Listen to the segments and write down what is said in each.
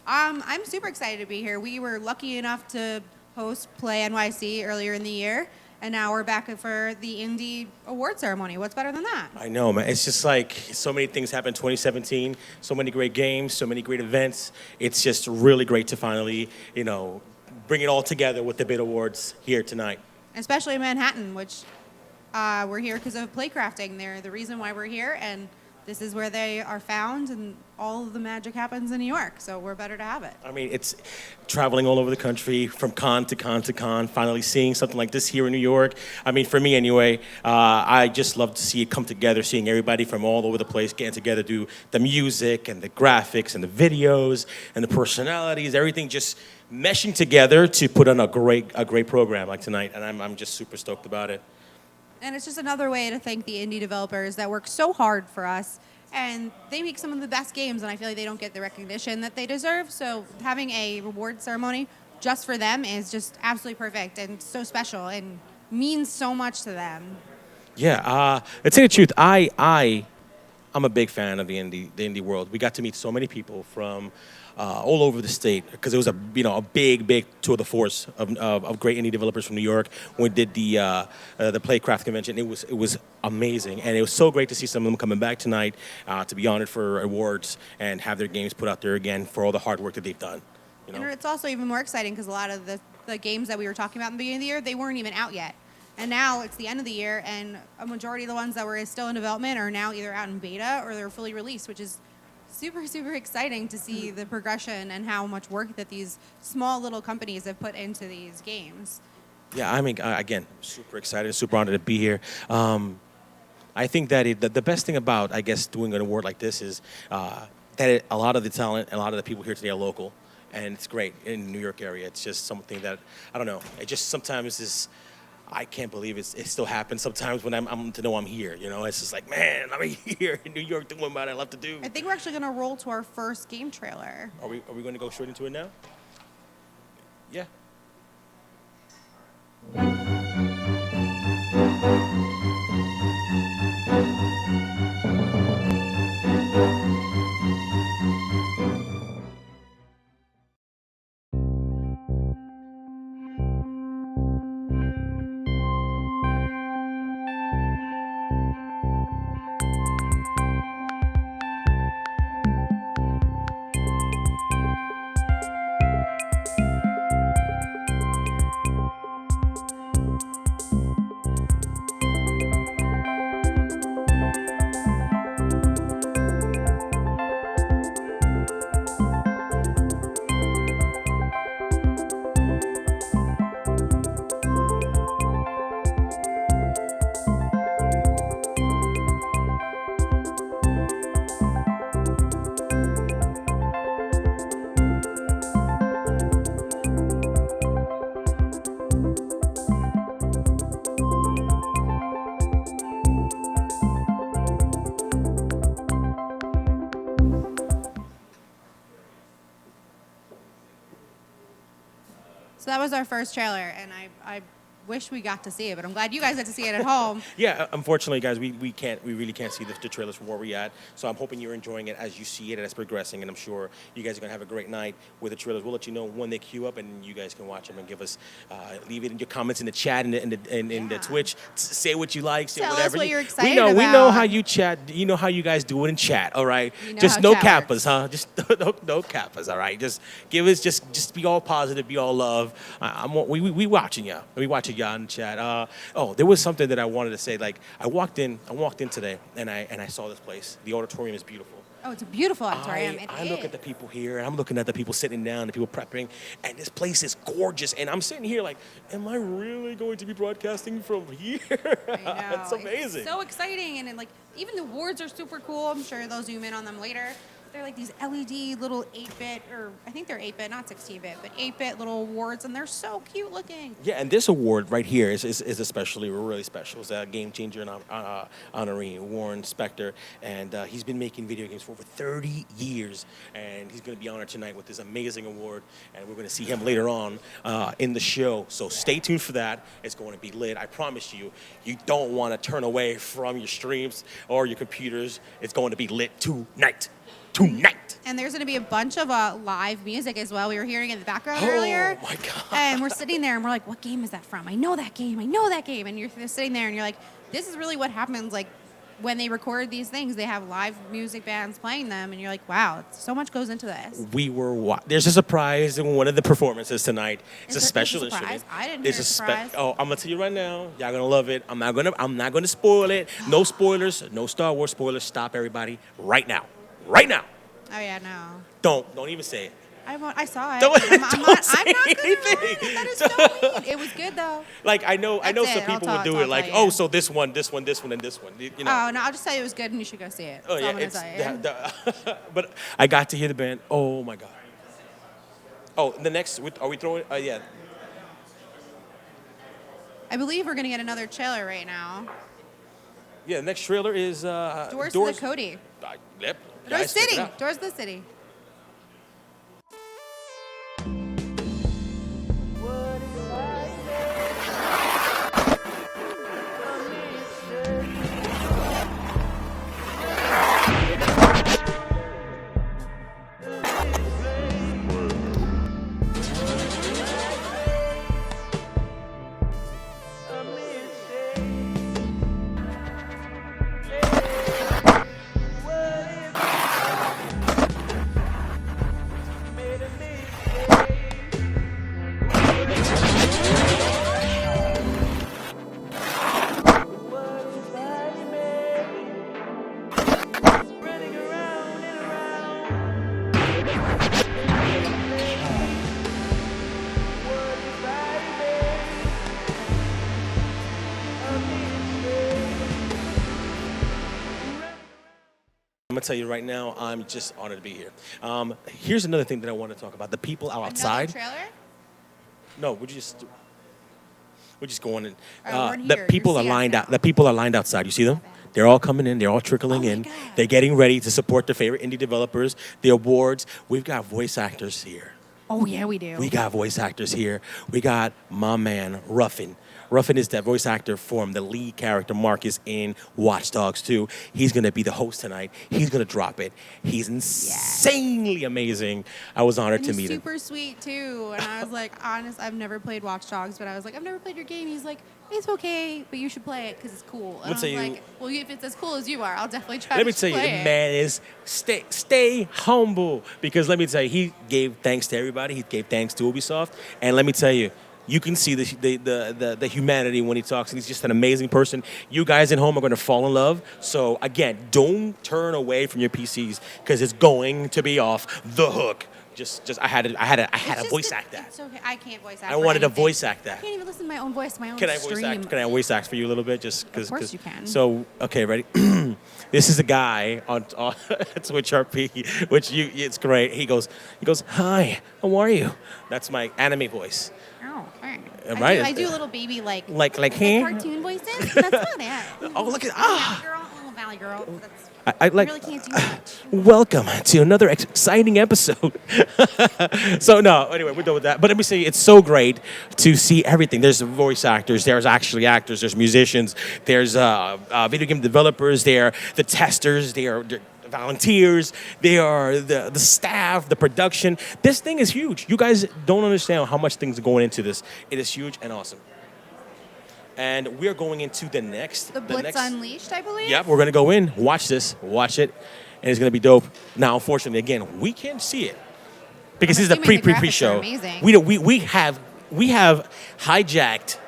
I'm super excited to be here. We were lucky enough to host Play NYC earlier in the year, and now we're back for the Indie Award ceremony. What's better than that? I know, man. It's just like so many things happened in 2017, so many great games, so many great events. It's just really great to finally, bring it all together with the Bit Awards here tonight. Especially in Manhattan, which we're here because of Playcrafting. They're the reason why we're here, and this is where they are found, and all of the magic happens in New York, so we're better to have it. I mean, it's traveling all over the country, from con to con to con, finally seeing something like this here in New York. I mean, for me anyway, I just love to see it come together, seeing everybody from all over the place getting together, do the music and the graphics and the videos and the personalities, everything just meshing together to put on a great program like tonight, and I'm just super stoked about it. And it's just another way to thank the indie developers that work so hard for us. And they make some of the best games, and I feel like they don't get the recognition that they deserve. So having a reward ceremony just for them is just absolutely perfect and so special and means so much to them. Yeah, to tell you the truth, I'm a big fan of the indie world. We got to meet so many people from all over the state because it was a big tour de force of great indie developers from New York. When we did the Playcraft convention, it was amazing, and it was so great to see some of them coming back tonight to be honored for awards and have their games put out there again for all the hard work that they've done. And it's also even more exciting because a lot of the games that we were talking about in the beginning of the year, they weren't even out yet. And now it's the end of the year, and a majority of the ones that were still in development are now either out in beta or they're fully released, which is super, super exciting to see the progression and how much work that these small little companies have put into these games. Yeah, I mean, again, super excited, super honored to be here. I think that the best thing about, I guess, doing an award like this is that a lot of the talent, a lot of the people here today are local, and it's great in the New York area. It's just something that, I don't know, it just sometimes is, I can't believe it still happens sometimes when I'm to know I'm here. It's just like, man, I'm here in New York doing what I love to do. I think we're actually going to roll to our first game trailer. Are we going to go straight into it now? Yeah. So that was our first trailer, and I wish we got to see it, but I'm glad you guys got to see it at home. Yeah, unfortunately, guys, we really can't see the trailers from where we're at. So I'm hoping you're enjoying it as you see it and it's progressing, and I'm sure you guys are gonna have a great night with the trailers. We'll let you know when they queue up, and you guys can watch them and give us, leave it in your comments in the chat and in the Twitch. Say what you like, say Tell whatever. us what you're excited we about. know how you chat. You know how you guys do it in chat. All right, just no kappas, huh? Just no kappas. All right, just give us just be all positive, be all love. We watching y'all. We watching y'all in the chat. There was something that I wanted to say. Like I walked in today, and I saw this place. The auditorium is beautiful. Oh, it's a beautiful auditorium. I look at the people here, and I'm looking at the people sitting down, the people prepping, and this place is gorgeous. And I'm sitting here like, am I really going to be broadcasting from here? I know. It's amazing. It's so exciting, and even the awards are super cool. I'm sure they'll zoom in on them later. They're like these LED little 8-bit, or I think they're 8-bit, not 16-bit, but 8-bit little awards, and they're so cute looking. Yeah, and this award right here is especially really special. It's a Game Changer Honoree, Warren Spector, and he's been making video games for over 30 years, and he's going to be honored tonight with this amazing award, and we're going to see him later on in the show. So stay tuned for that. It's going to be lit. I promise you, you don't want to turn away from your streams or your computers. It's going to be lit tonight. tonight. And there's going to be a bunch of live music as well. We were hearing it in the background earlier. Oh, my God. And we're sitting there and we're like, what game is that from? I know that game. I know that game. And you're sitting there and you're like, this is really what happens. Like, when they record these things, they have live music bands playing them. And you're like, wow, so much goes into this. There's a surprise in one of the performances tonight. It's a special There's a surprise? instrument. I didn't hear a surprise. I'm gonna tell you right now. Y'all gonna love it. I'm not gonna spoil it. No spoilers. No Star Wars spoilers. Stop, everybody, right now. Right now. Oh, yeah, no. Don't even say it. I saw it. Don't say I'm not gonna anything. ruin it. That is so mean. It was good, though. Like, I know That's some it. people I'll would do tell it like, you. oh, so this one, and this one. You know. Oh, no, I'll just tell you it was good and you should go see it. That's all I'm gonna tell you. But I got to hear the band. Oh my God. Oh, the next, are we throwing? Yeah. I believe we're going to get another trailer right now. Yeah, the next trailer is Doors to the Cody. Yep. Doors Guys, check it City. out. Doors to the City. I'm gonna tell you right now, I'm just honored to be here. Here's another thing that I want to talk about: the people outside. Another trailer? No, we're just going in. we're The here. people You are see us lined now. out. The people are lined outside. You see them? They're all coming in. They're all trickling Oh my in. God. They're getting ready to support their favorite indie developers, the awards. We've got voice actors here. Oh, yeah, we do. We got voice actors here. We got my man, Ruffin. Ruffin is that voice actor from the lead character Marcus in Watch Dogs 2. He's going to be the host tonight. He's going to drop it. He's insanely amazing. I was honored And to he's meet him. super sweet, too. And I was like, honest, I've never played Watch Dogs, but I was like, I've never played your game. He's like, it's okay, but you should play it because it's cool. And I was like, well, if it's as cool as you are, I'll definitely try to play it. Let me tell you, the man is stay humble, because let me tell you, he gave thanks to everybody. He gave thanks to Ubisoft, and let me tell you, you can see the humanity when he talks, and he's just an amazing person. You guys at home are going to fall in love. So again, don't turn away from your PCs because it's going to be off the hook. I had to voice act that. It's okay. I can't voice act. I for wanted to anything. voice act that. I can't even listen to my own voice, my own Can I stream. voice act for you a little bit, just because? Of course you can. So okay, ready? This is a guy on Twitch RP, which it's great. He goes, hi, how are you? That's my anime voice. Oh, okay. Right? I do little baby like hey? cartoon voices. That's about it. Oh, look at Valley girl. That's, I like. really can't do much. Welcome to another exciting episode. So no, anyway, we're done with that. But let me say, it's so great to see everything. There's voice actors, there's actually actors, there's musicians, there's video game developers, there the testers, they're volunteers, they are the staff, the production. This thing is huge. You guys don't understand how much things are going into this. It is huge and awesome. And we're going into the next. The Blitz Unleashed, I believe? Yep, we're going to go in, watch this, watch it, and it's going to be dope. Now, unfortunately, again, we can't see it because this is a assuming the graphics pre-show. are amazing. We have hijacked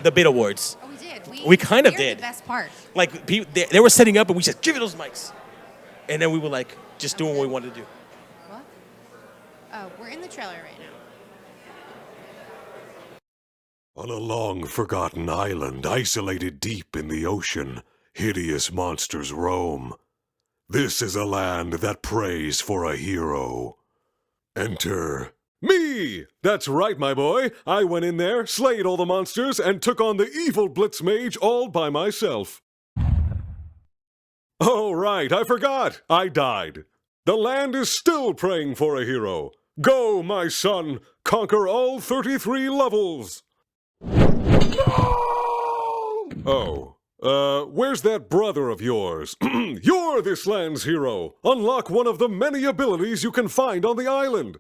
the bit awards. Oh, we did. We kind of we're did. The best part. Like, they were setting up, and we said, give me those mics. And then we were like, just doing what we wanted to do. What? Oh, we're in the trailer right now. On a long-forgotten island isolated deep in the ocean, hideous monsters roam. This is a land that prays for a hero. Enter me! That's right, my boy. I went in there, slayed all the monsters, and took on the evil Blitz Mage all by myself. Oh, right, I forgot. I died. The land is still praying for a hero. Go, my son, conquer all 33 levels. Oh, Where's that brother of yours? You're this land's hero. Unlock one of the many abilities you can find on the island.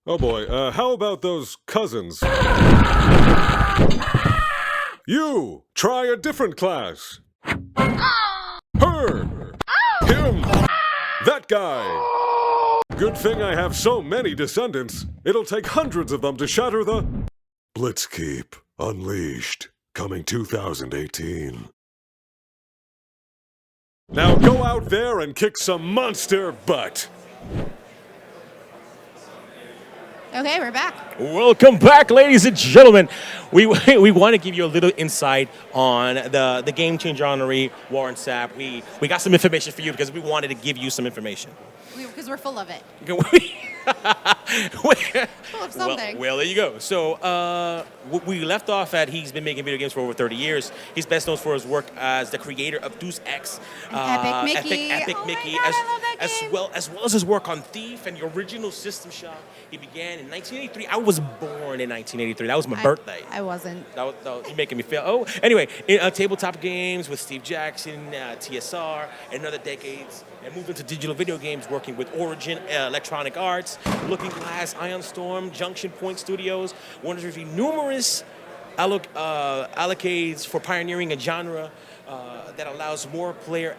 Oh boy, how about those cousins? You! Try a different class. Her! Him! That guy! Good thing I have so many descendants. It'll take hundreds of them to shatter the... Blitzkeep Unleashed, coming 2018. Now go out there and kick some monster butt! Okay, we're back. Welcome back, ladies and gentlemen. We want to give you a little insight on the Game Changer Honoree, Warren Sapp. We got some information for you because we wanted to give you some information. Because we're full of it. Full of something. Well, there you go. So we left off at he's been making video games for over 30 years. He's best known for his work as the creator of Deus Ex, Epic Mickey. Epic Oh Mickey, my God, I love that game. as well as his work on Thief and the original System Shock. He began in 1983. I was born in 1983. That was my birthday. I wasn't. That was, you're making me feel. Oh, anyway, tabletop games with Steve Jackson, TSR, and other decades, and moved into digital video games, working with Origin, Electronic Arts, Looking Glass, Ion Storm, Junction Point Studios. One of the numerous allocates for pioneering a genre that allows more player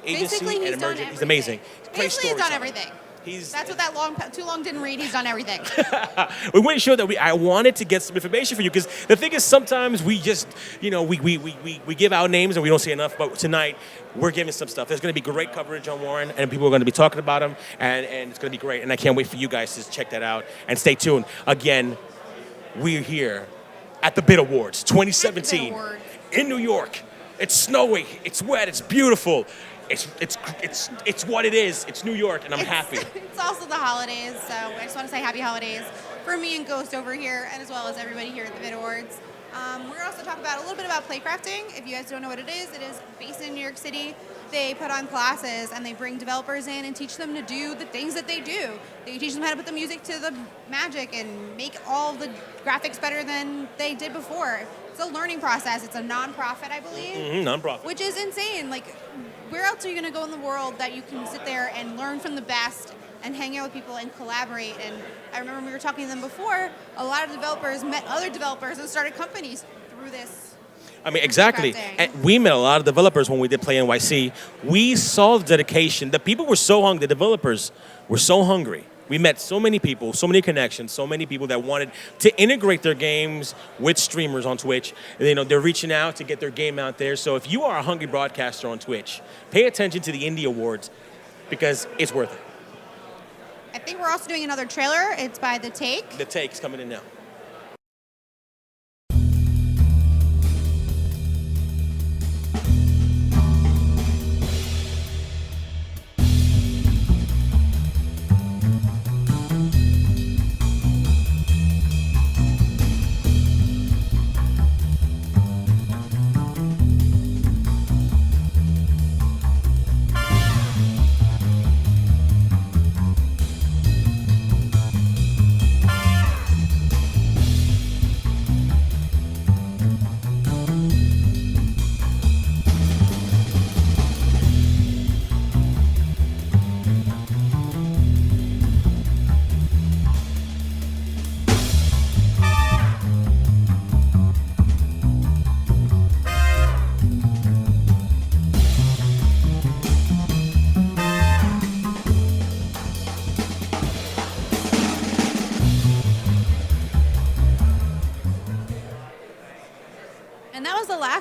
agency Basically, and emerging. He's amazing. Basically, he's done everything. That's what that too long didn't read. He's done everything. We want to show that I wanted to get some information for you because the thing is sometimes we just, we give out names and we don't say enough. But tonight we're giving some stuff. There's going to be great coverage on Warren and people are going to be talking about him and it's going to be great. And I can't wait for you guys to check that out and stay tuned. Again, we're here at the BIT Awards 2017 in New York. It's snowy. It's wet. It's beautiful. It's what it is. It's New York, and I'm happy. It's also the holidays, so I just want to say happy holidays for me and Ghost over here, and as well as everybody here at the BIT Awards. We're going to also talk about a little bit about playcrafting. If you guys don't know what it is based in New York City. They put on classes, and they bring developers in and teach them to do the things that they do. They teach them how to put the music to the magic and make all the graphics better than they did before. It's a learning process. It's a non-profit, I believe. Mm-hmm, non-profit. Which is insane. Like, where else are you going to go in the world that you can sit there and learn from the best and hang out with people and collaborate? And I remember when we were talking to them before, a lot of developers met other developers and started companies through this. I mean, exactly. And we met a lot of developers when we did Play NYC. We saw the dedication. The people were so hungry. The developers were so hungry. We met so many people, so many connections, so many people that wanted to integrate their games with streamers on Twitch. They're reaching out to get their game out there. So if you are a hungry broadcaster on Twitch, pay attention to the Indie Awards because it's worth it. I think we're also doing another trailer. It's by The Take. The Take's coming in now.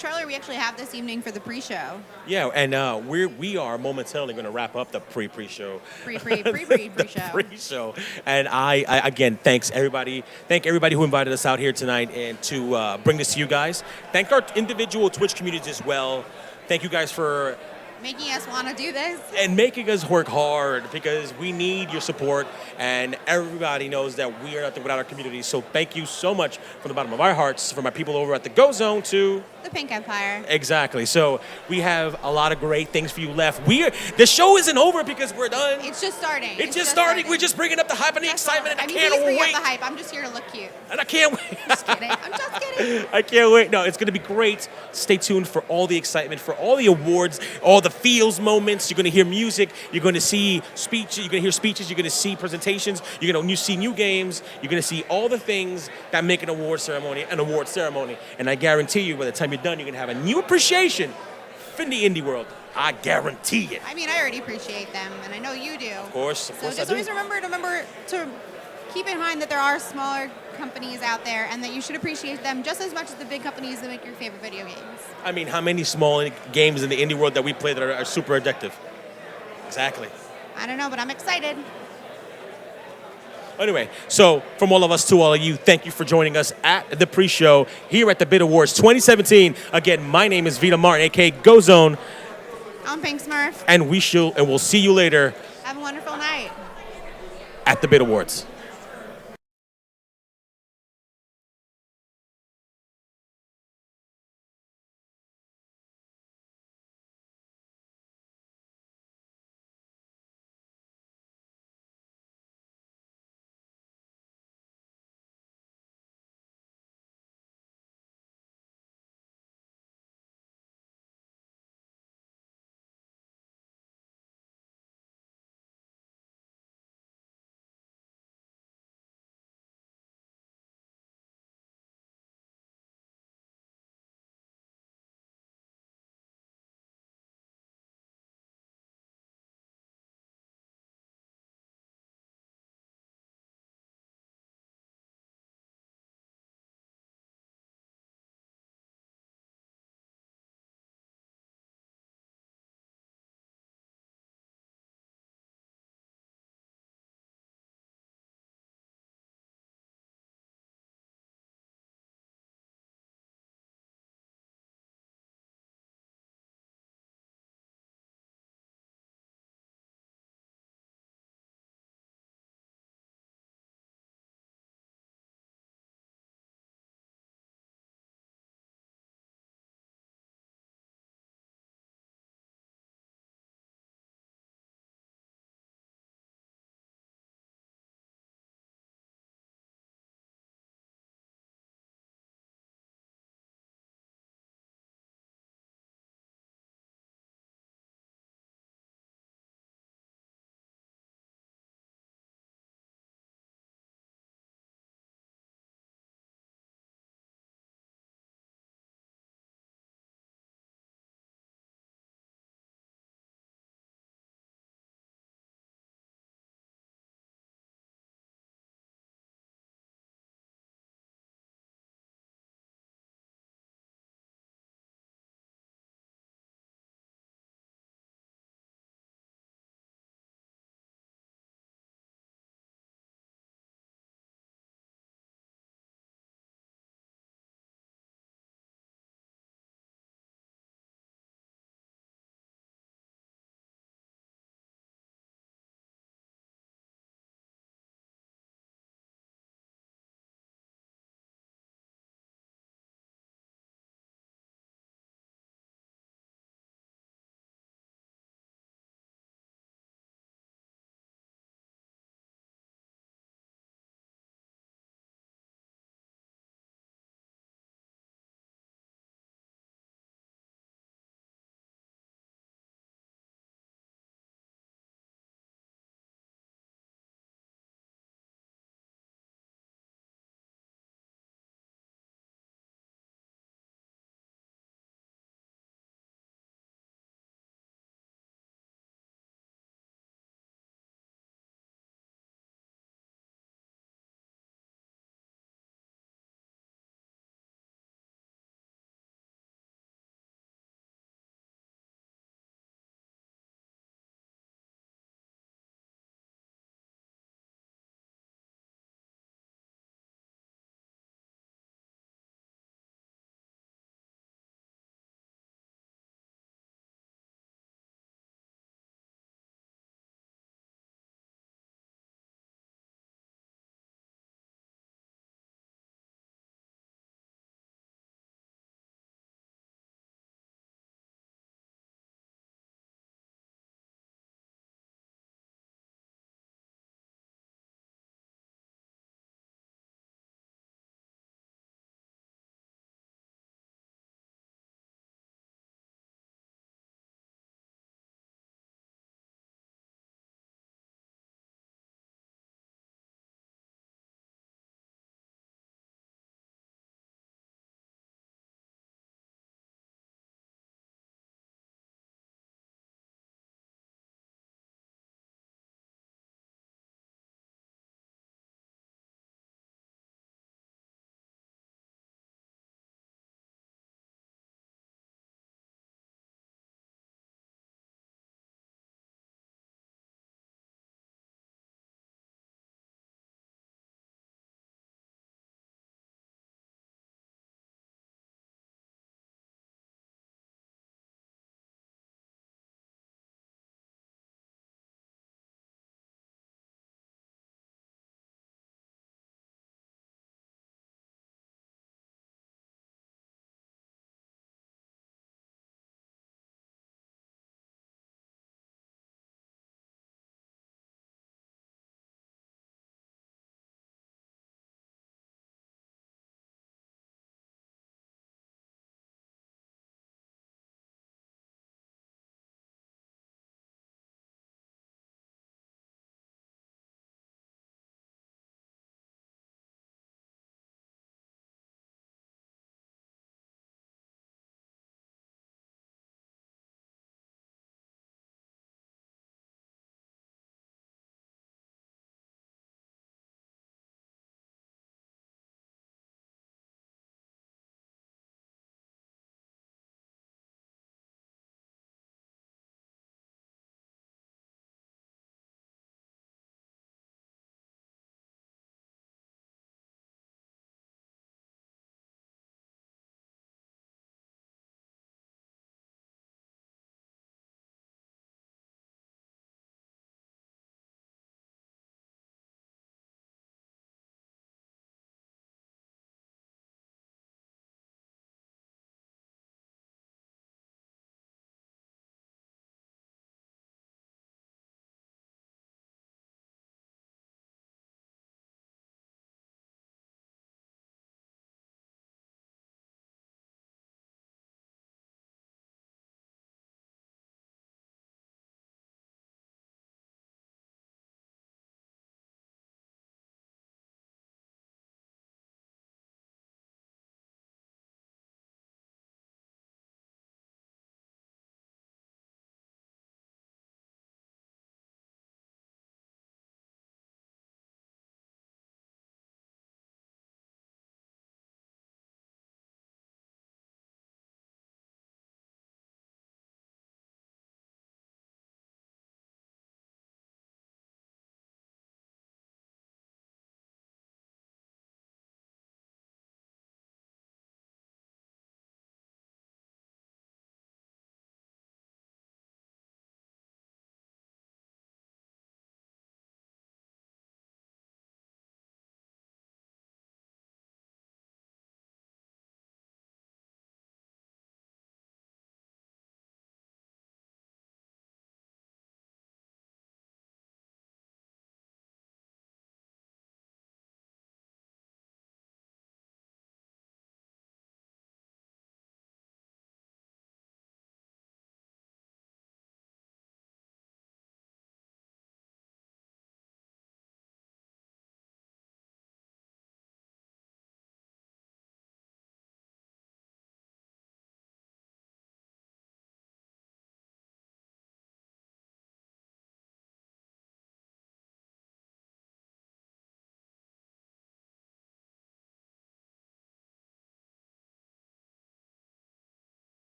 Trailer we actually have this evening for the pre-show. Yeah, and we are momentarily going to wrap up the pre-show. Pre-show. And I again thank everybody who invited us out here tonight and to bring this to you guys. Thank our individual Twitch communities as well. Thank you guys for making us want to do this. and making us work hard because we need your support, and everybody knows that we are nothing without our community. So thank you so much from the bottom of our hearts, from my people over at the Go Zone to The Pink Empire. exactly. So we have a lot of great things for you left. The show isn't over because we're done. It's just starting. It's just starting. We're just bringing up the hype and the excitement, and I can't please bring wait. up the hype. I'm just here to look cute. And I can't wait. Just kidding. I'm just kidding. I can't wait. No, it's going to be great. Stay tuned for all the excitement, for all the awards, all the feels moments. You're going to hear music. You're going to see speeches. You're going to hear speeches. You're going to see presentations. You're going to see new games. You're going to see all the things that make an award ceremony an award ceremony. And I guarantee you, by the time you're done, you're going to have a new appreciation for the indie world. I guarantee it. I mean, I already appreciate them, and I know you do. Of course So just always remember to keep in mind that there are smaller companies out there, and that you should appreciate them just as much as the big companies that make your favorite video games. I mean, how many small games in the indie world that we play that are super addictive? Exactly. I don't know, but I'm excited. Anyway, so from all of us to all of you, thank you for joining us at the pre-show here at the Bit Awards 2017. Again, my name is Vita Martin, aka Go Zone, I'm Pink Smurf. and we'll see you later Have a wonderful night. at the Bit Awards.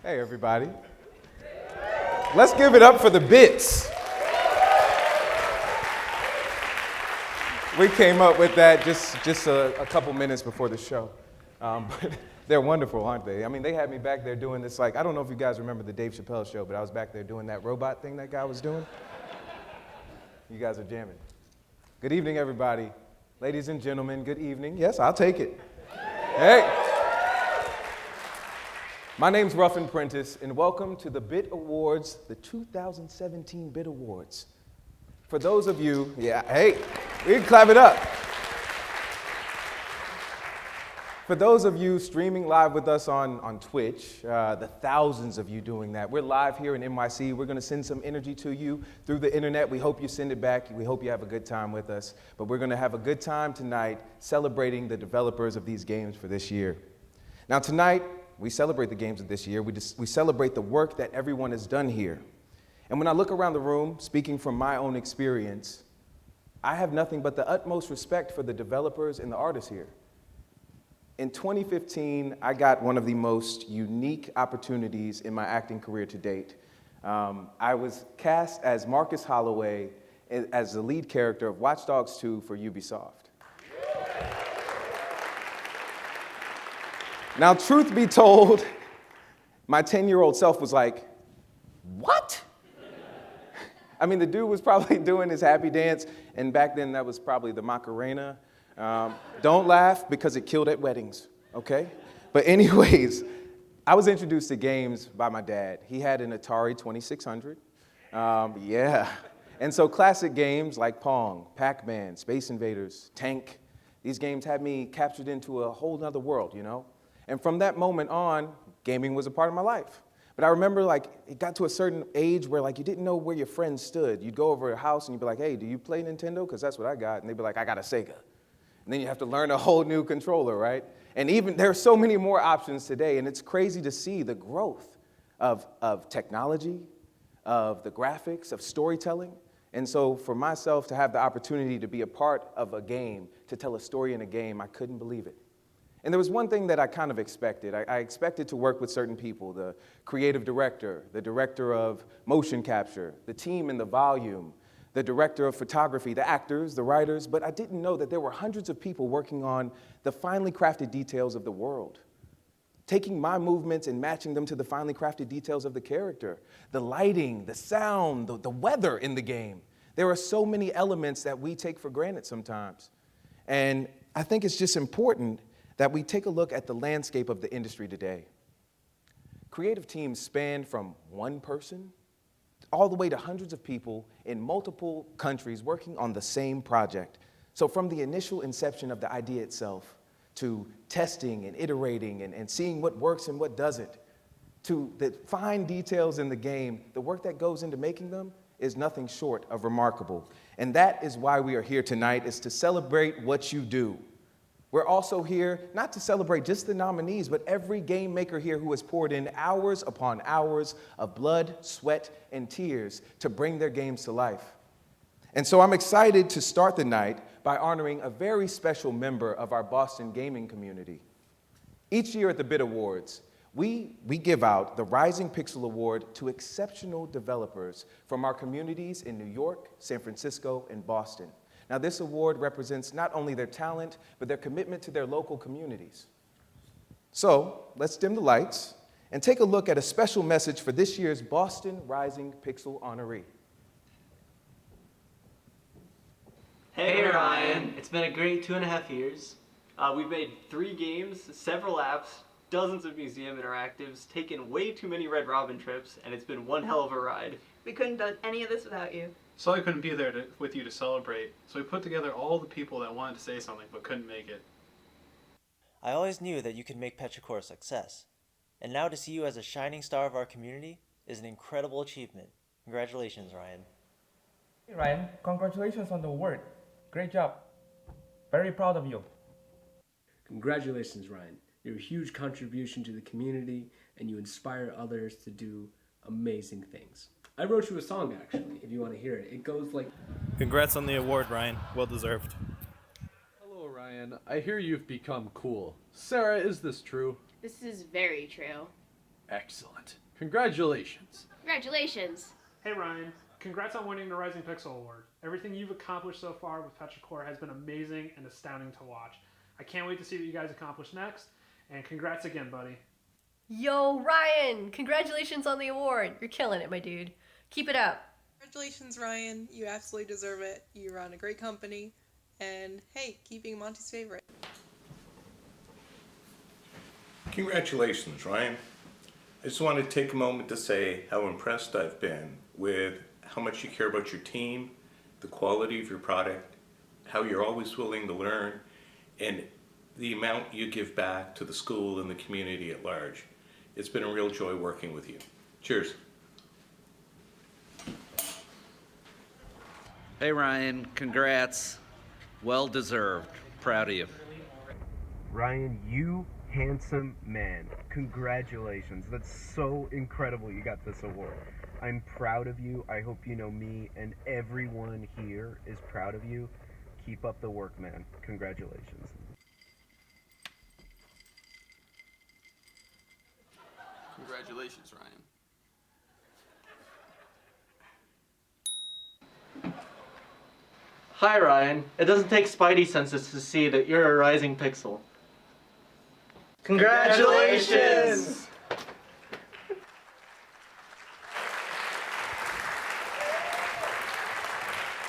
Hey, everybody. Let's give it up for the bits. We came up with that just a couple minutes before the show. But they're wonderful, aren't they? I mean, they had me back there doing this, like, I don't know if you guys remember the Dave Chappelle show, but I was back there doing that robot thing that guy was doing. You guys are jamming. Good evening, everybody. Ladies and gentlemen, good evening. Yes, I'll take it. Hey. My name's Ruffin Prentice, and welcome to the BIT Awards, the 2017 BIT Awards. For those of you, hey, we can clap it up. For those of you streaming live with us on Twitch, the thousands of you doing that, we're live here in NYC. We're going to send some energy to you through the internet. We hope you send it back. We hope you have a good time with us. But we're going to have a good time tonight celebrating the developers of these games for this year. Now tonight, we celebrate the games of this year. We celebrate the work that everyone has done here. And when I look around the room, speaking from my own experience, I have nothing but the utmost respect for the developers and the artists here. In 2015, I got one of the most unique opportunities in my acting career to date. I was cast as Marcus Holloway as the lead character of Watch Dogs 2 for Ubisoft. Now, truth be told, my 10-year-old self was like, what? I mean, the dude was probably doing his happy dance, and back then that was probably the Macarena. Don't laugh because it killed at weddings, okay? But anyways, I was introduced to games by my dad. He had an Atari 2600. Yeah. And so classic games like Pong, Pac-Man, Space Invaders, Tank, these games had me captured into a whole nother world, you know? And from that moment on, gaming was a part of my life. But I remember, like, it got to a certain age where, like, you didn't know where your friends stood. You'd go over a house and you'd be like, hey, do you play Nintendo? Because that's what I got. And they'd be like, I got a Sega. And then you have to learn a whole new controller, right? And even there are so many more options today, and it's crazy to see the growth of technology, of the graphics, of storytelling. And so for myself to have the opportunity to be a part of a game, to tell a story in a game, I couldn't believe it. And there was one thing that I kind of expected. I expected to work with certain people, the creative director, the director of motion capture, the team and the volume, the director of photography, the actors, the writers, but I didn't know that there were hundreds of people working on the finely crafted details of the world, taking my movements and matching them to the finely crafted details of the character, the lighting, the sound, the weather in the game. There are so many elements that we take for granted sometimes. And I think it's just important that we take a look at the landscape of the industry today. Creative teams span from one person all the way to hundreds of people in multiple countries working on the same project. So from the initial inception of the idea itself, to testing and iterating and seeing what works and what doesn't, to the fine details in the game, the work that goes into making them is nothing short of remarkable. And that is why we are here tonight, is to celebrate what you do. We're also here not to celebrate just the nominees, but every game maker here who has poured in hours upon hours of blood, sweat, and tears to bring their games to life. And so I'm excited to start the night by honoring a very special member of our Boston gaming community. Each year at the BIT Awards, we give out the Rising Pixel Award to exceptional developers from our communities in New York, San Francisco, and Boston. Now, this award represents not only their talent, but their commitment to their local communities. So, let's dim the lights and take a look at a special message for this year's Boston Rising Pixel Honoree. Hey Ryan, it's been a great 2.5 years. We've made 3 games, several apps, dozens of museum interactives, taken way too many Red Robin trips, and it's been one hell of a ride. We couldn't have done any of this without you. Sully couldn't be there with you to celebrate, so we put together all the people that wanted to say something but couldn't make it. I always knew that you could make Petrichor a success, and now to see you as a shining star of our community is an incredible achievement. Congratulations, Ryan. Hey Ryan, congratulations on the award. Great job. Very proud of you. Congratulations, Ryan. You're a huge contribution to the community, and you inspire others to do amazing things. I wrote you a song, actually, if you want to hear it. It goes like... Congrats on the award, Ryan. Well deserved. Hello, Ryan. I hear you've become cool. Sarah, is this true? This is very true. Excellent. Congratulations. Congratulations. Hey Ryan, congrats on winning the Rising Pixel Award. Everything you've accomplished so far with Petrichor has been amazing and astounding to watch. I can't wait to see what you guys accomplish next, and congrats again, buddy. Yo, Ryan! Congratulations on the award. You're killing it, my dude. Keep it up. Congratulations, Ryan. You absolutely deserve it. You run a great company, and hey, keep being Monty's favorite. Congratulations, Ryan. I just want to take a moment to say how impressed I've been with how much you care about your team, the quality of your product, how you're always willing to learn, and the amount you give back to the school and the community at large. It's been a real joy working with you. Cheers. Hey Ryan, congrats. Well deserved. Proud of you. Ryan, you handsome man. Congratulations. That's so incredible you got this award. I'm proud of you. I hope you know me and everyone here is proud of you. Keep up the work, man. Congratulations. Congratulations, Ryan. Hi Ryan, it doesn't take Spidey senses to see that you're a rising pixel. Congratulations!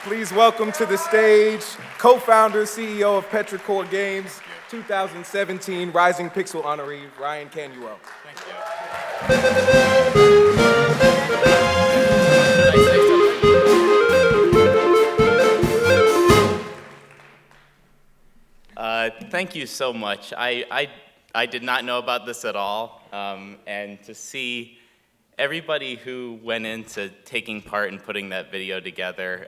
Please welcome to the stage co-founder, CEO of Petrichor Games, 2017 Rising Pixel Honoree, Ryan Canuel. Thank you. Thank you so much. I did not know about this at all, and to see everybody who went into taking part in putting that video together.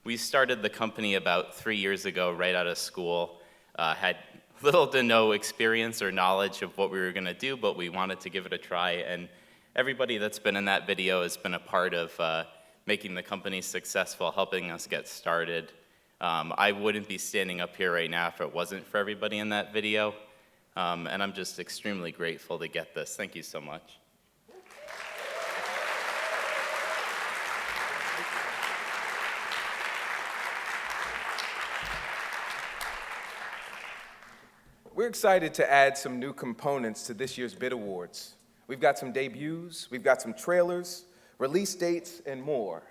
We started the company about 3 years ago, right out of school. Had little to no experience or knowledge of what we were going to do, but we wanted to give it a try. And everybody that's been in that video has been a part of making the company successful, helping us get started. I wouldn't be standing up here right now if it wasn't for everybody in that video. And I'm just extremely grateful to get this. Thank you so much. We're excited to add some new components to this year's BID Awards. We've got some debuts, we've got some trailers, release dates, and more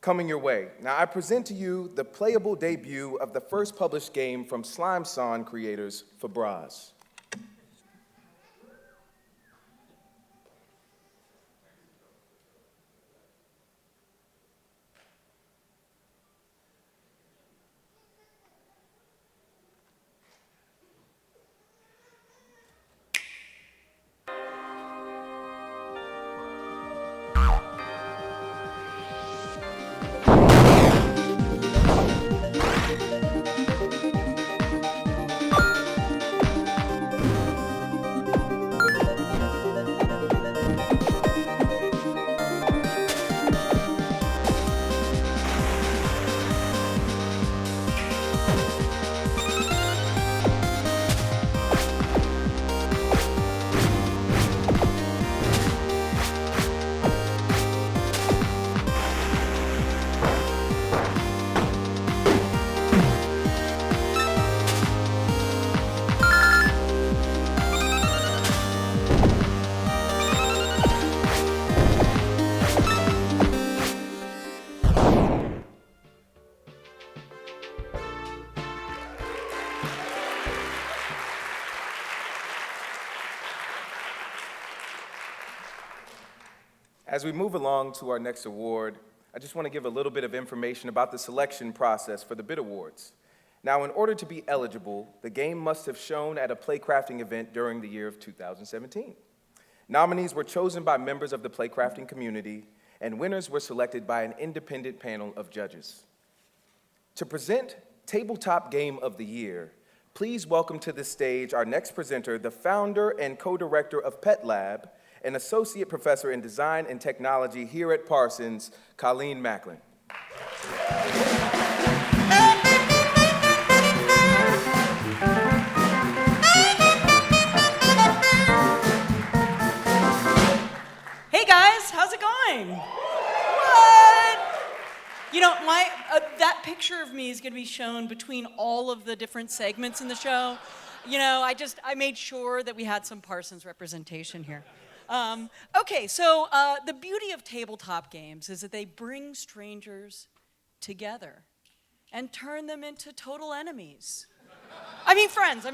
coming your way. Now, I present to you the playable debut of the first published game from Slime Son creators, Fabraz. As we move along to our next award, I just want to give a little bit of information about the selection process for the BID Awards. Now, in order to be eligible, the game must have shown at a playcrafting event during the year of 2017. Nominees were chosen by members of the playcrafting community, and winners were selected by an independent panel of judges. To present Tabletop Game of the Year, please welcome to the stage our next presenter, the founder and co-director of Pet Lab, an associate professor in design and technology here at Parsons, Colleen Macklin. doing? What? You know, that picture of me is going to be shown between all of the different segments in the show. You know, I made sure that we had some Parsons representation here. Okay, so the beauty of tabletop games is that they bring strangers together and turn them into total enemies. I mean friends.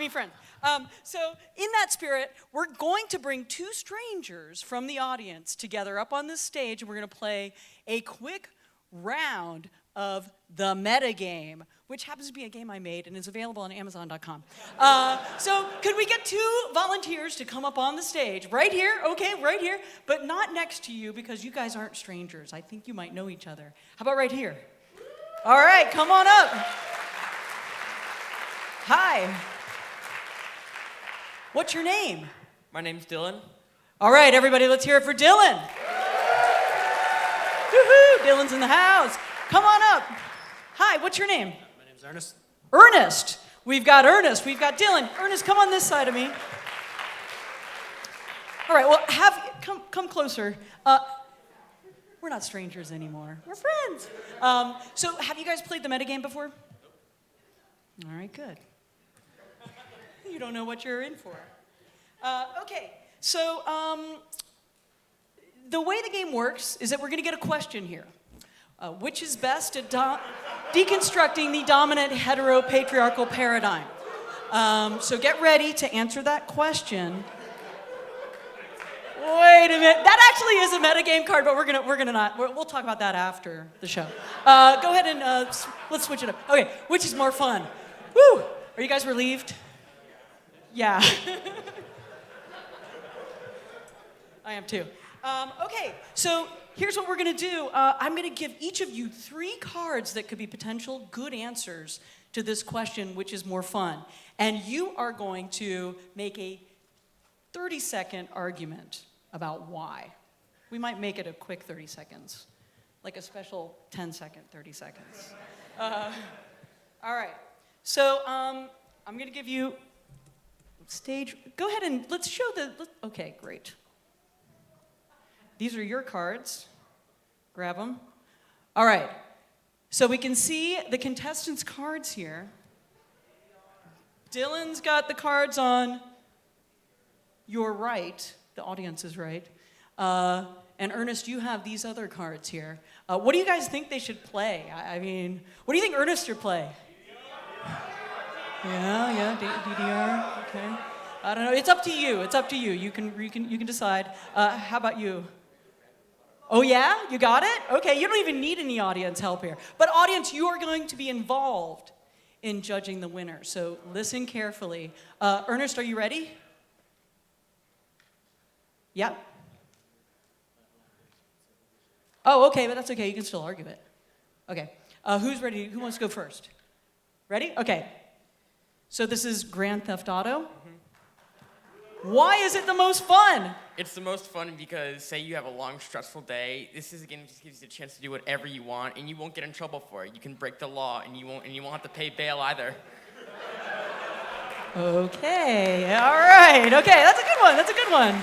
So in that spirit, we're going to bring two strangers from the audience together up on this stage, and we're going to play a quick round of the metagame, which happens to be a game I made and is available on Amazon.com. So could we get two volunteers to come up on the stage? Right here, okay, right here, but not next to you because you guys aren't strangers. I think you might know each other. How about right here? All right, come on up. Hi. What's your name? My name's Dylan. All right, everybody, let's hear it for Dylan. Woohoo! Dylan's in the house. Come on up. Hi, what's your name? My name's Ernest. Ernest. We've got Ernest. We've got Dylan. Ernest, come on this side of me. All right, well, come closer. We're not strangers anymore. We're friends. So have you guys played the metagame before? All right, good. You don't know what you're in for. Okay, so the way the game works is that we're going to get a question here. Which is best at deconstructing the dominant heteropatriarchal paradigm? So get ready to answer that question. Wait a minute. That actually is a metagame card, but we'll talk about that after the show. Go ahead and let's switch it up. Okay, which is more fun? Woo! Are you guys relieved? Yeah. I am too. Okay, so here's what we're going to do. I'm going to give each of you 3 cards that could be potential good answers to this question, which is more fun. And you are going to make a 30-second argument about why. We might make it a quick 30 seconds, like a special 10-second 30 seconds. All right, so I'm going to give you stage. Go ahead and let's show okay, great. These are your cards. Grab them. All right. So we can see the contestants' cards here. Dylan's got the cards on your right. The audience is right. And Ernest, you have these other cards here. What do you guys think they should play? I mean, what do you think Ernest should play? Yeah, DDR. Okay. I don't know. It's up to you. It's up to you. You can decide. How about you? Oh yeah, you got it? Okay, you don't even need any audience help here. But audience, you are going to be involved in judging the winner. So listen carefully. Ernest, are you ready? Yeah. Oh, okay, but that's okay. You can still argue it. Okay. Who's ready? Who wants to go first? Ready? Okay. So this is Grand Theft Auto. Why is it the most fun? It's the most fun because, say you have a long, stressful day, this is a game that just gives you a chance to do whatever you want, and you won't get in trouble for it. You can break the law, and you won't have to pay bail either. Okay, all right. Okay, that's a good one. That's a good one.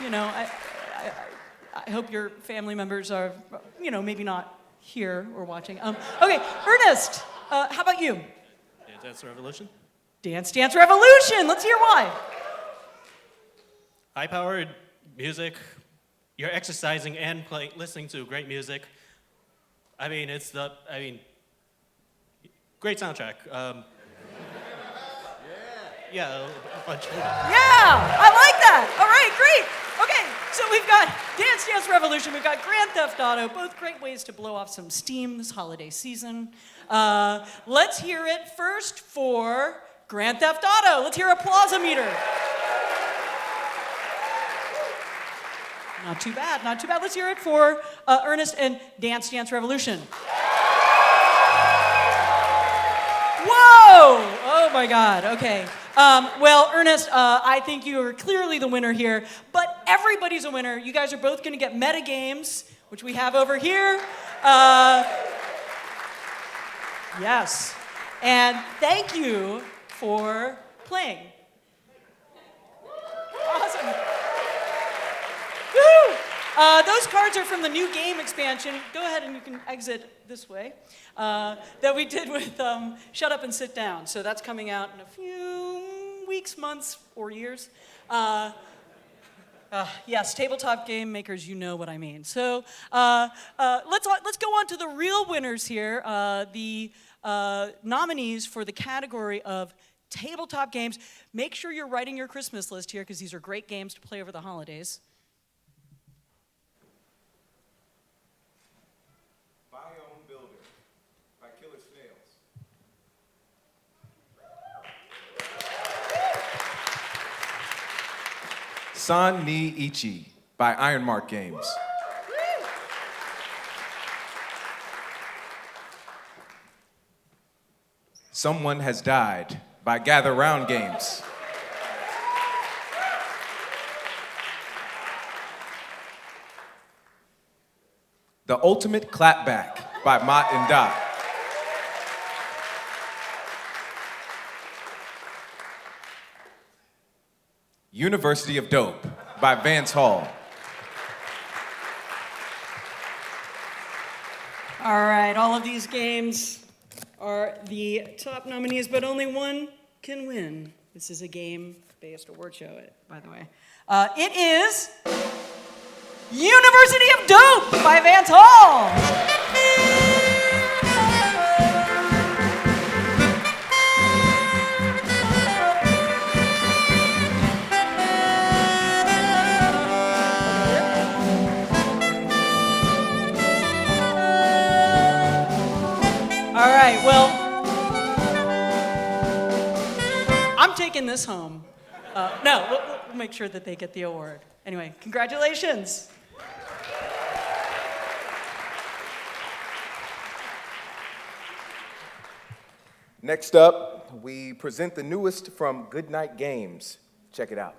You know, I hope your family members are, you know, maybe not here or watching. Okay, Ernest, how about you? Dance Revolution. Dance Revolution. Let's hear why. High-powered music. You're exercising and listening to great music. I mean, great soundtrack. Yeah, a bunch of Yeah, I like that. All right, great. Okay, so we've got Dance Revolution, we've got Grand Theft Auto, both great ways to blow off some steam this holiday season. Let's hear it first for Grand Theft Auto. Let's hear applause-o-meter. Not too bad, not too bad. Let's hear it for Ernest and Dance Revolution. Whoa! Oh my God, okay. Well, Ernest, I think you are clearly the winner here, but everybody's a winner. You guys are both gonna get meta games, which we have over here. Yes, and thank you for playing. Awesome. Woo! Those cards are from the new game expansion. Go ahead and you can exit this way. That we did with Shut Up and Sit Down. So that's coming out in a few weeks, months, or years. Yes, tabletop game makers, you know what I mean. So let's go on to the real winners here. The nominees for the category of tabletop games. Make sure you're writing your Christmas list here because these are great games to play over the holidays. Biome Builder by Killer Snails. San Ni Ichi by Ironmark Games. Someone Has Died by Gather Round Games. The Ultimate Clapback by Mott and Dot. University of Dope by Vance Hall. All right, all of these games are the top nominees, but only one can win. This is a game-based award show, by the way. It is University of Dope by Vance Hall. All right, well, I'm taking this home. No, we'll make sure that they get the award. Anyway, congratulations. Next up, we present the newest from Goodnight Games. Check it out.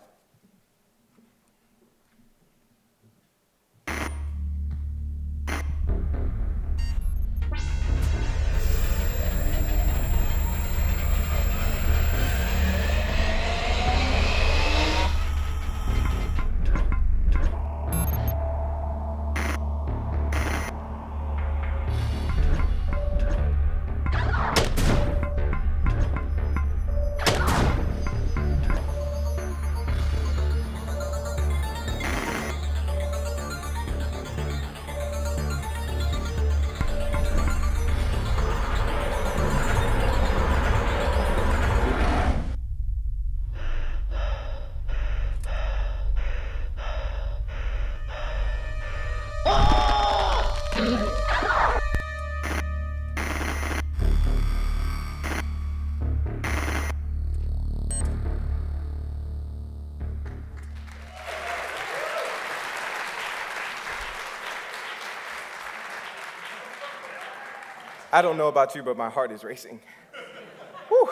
I don't know about you, but my heart is racing. Whew.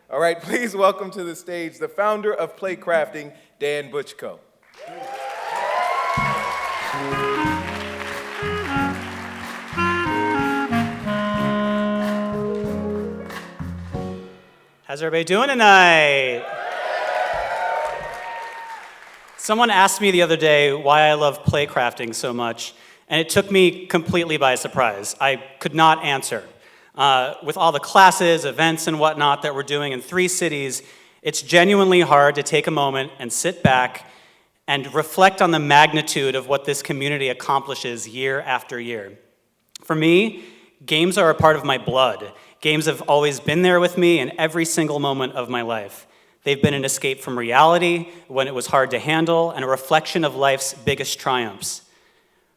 All right, please welcome to the stage the founder of Playcrafting, Dan Butchko. How's everybody doing tonight? Someone asked me the other day why I love playcrafting so much, and it took me completely by surprise. I could not answer. With all the classes, events, and whatnot that we're doing in 3 cities, it's genuinely hard to take a moment and sit back and reflect on the magnitude of what this community accomplishes year after year. For me, games are a part of my blood. Games have always been there with me in every single moment of my life. They've been an escape from reality when it was hard to handle, and a reflection of life's biggest triumphs.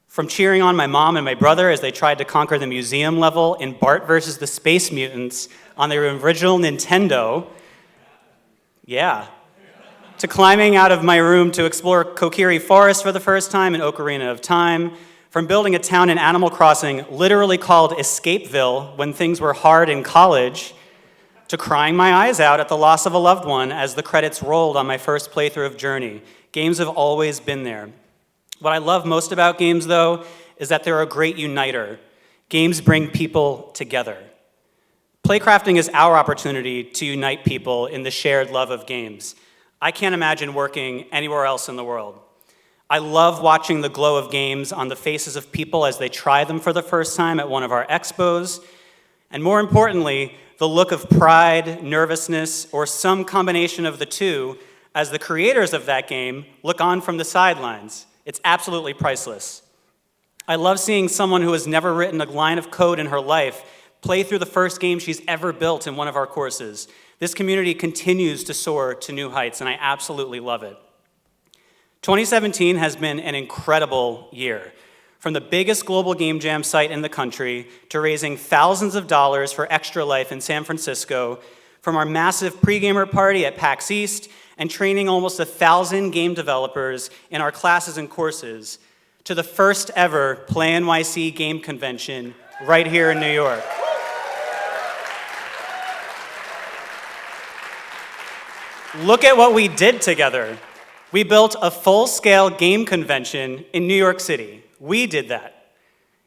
From cheering on my mom and my brother as they tried to conquer the museum level in Bart versus the Space Mutants on their original Nintendo, to climbing out of my room to explore Kokiri Forest for the first time in Ocarina of Time, from building a town in Animal Crossing literally called Escapeville when things were hard in college, to crying my eyes out at the loss of a loved one as the credits rolled on my first playthrough of Journey. Games have always been there. What I love most about games, though, is that they're a great uniter. Games bring people together. Playcrafting is our opportunity to unite people in the shared love of games. I can't imagine working anywhere else in the world. I love watching the glow of games on the faces of people as they try them for the first time at one of our expos. And more importantly, the look of pride, nervousness, or some combination of the two as the creators of that game look on from the sidelines. It's absolutely priceless. I love seeing someone who has never written a line of code in her life play through the first game she's ever built in one of our courses. This community continues to soar to new heights, and I absolutely love it. 2017 has been an incredible year. From the biggest global game jam site in the country to raising thousands of dollars for Extra Life in San Francisco, from our massive pre-gamer party at PAX East and training almost 1,000 game developers in our classes and courses, to the first ever Play NYC game convention right here in New York. Look at what we did together. We built a full-scale game convention in New York City. We did that.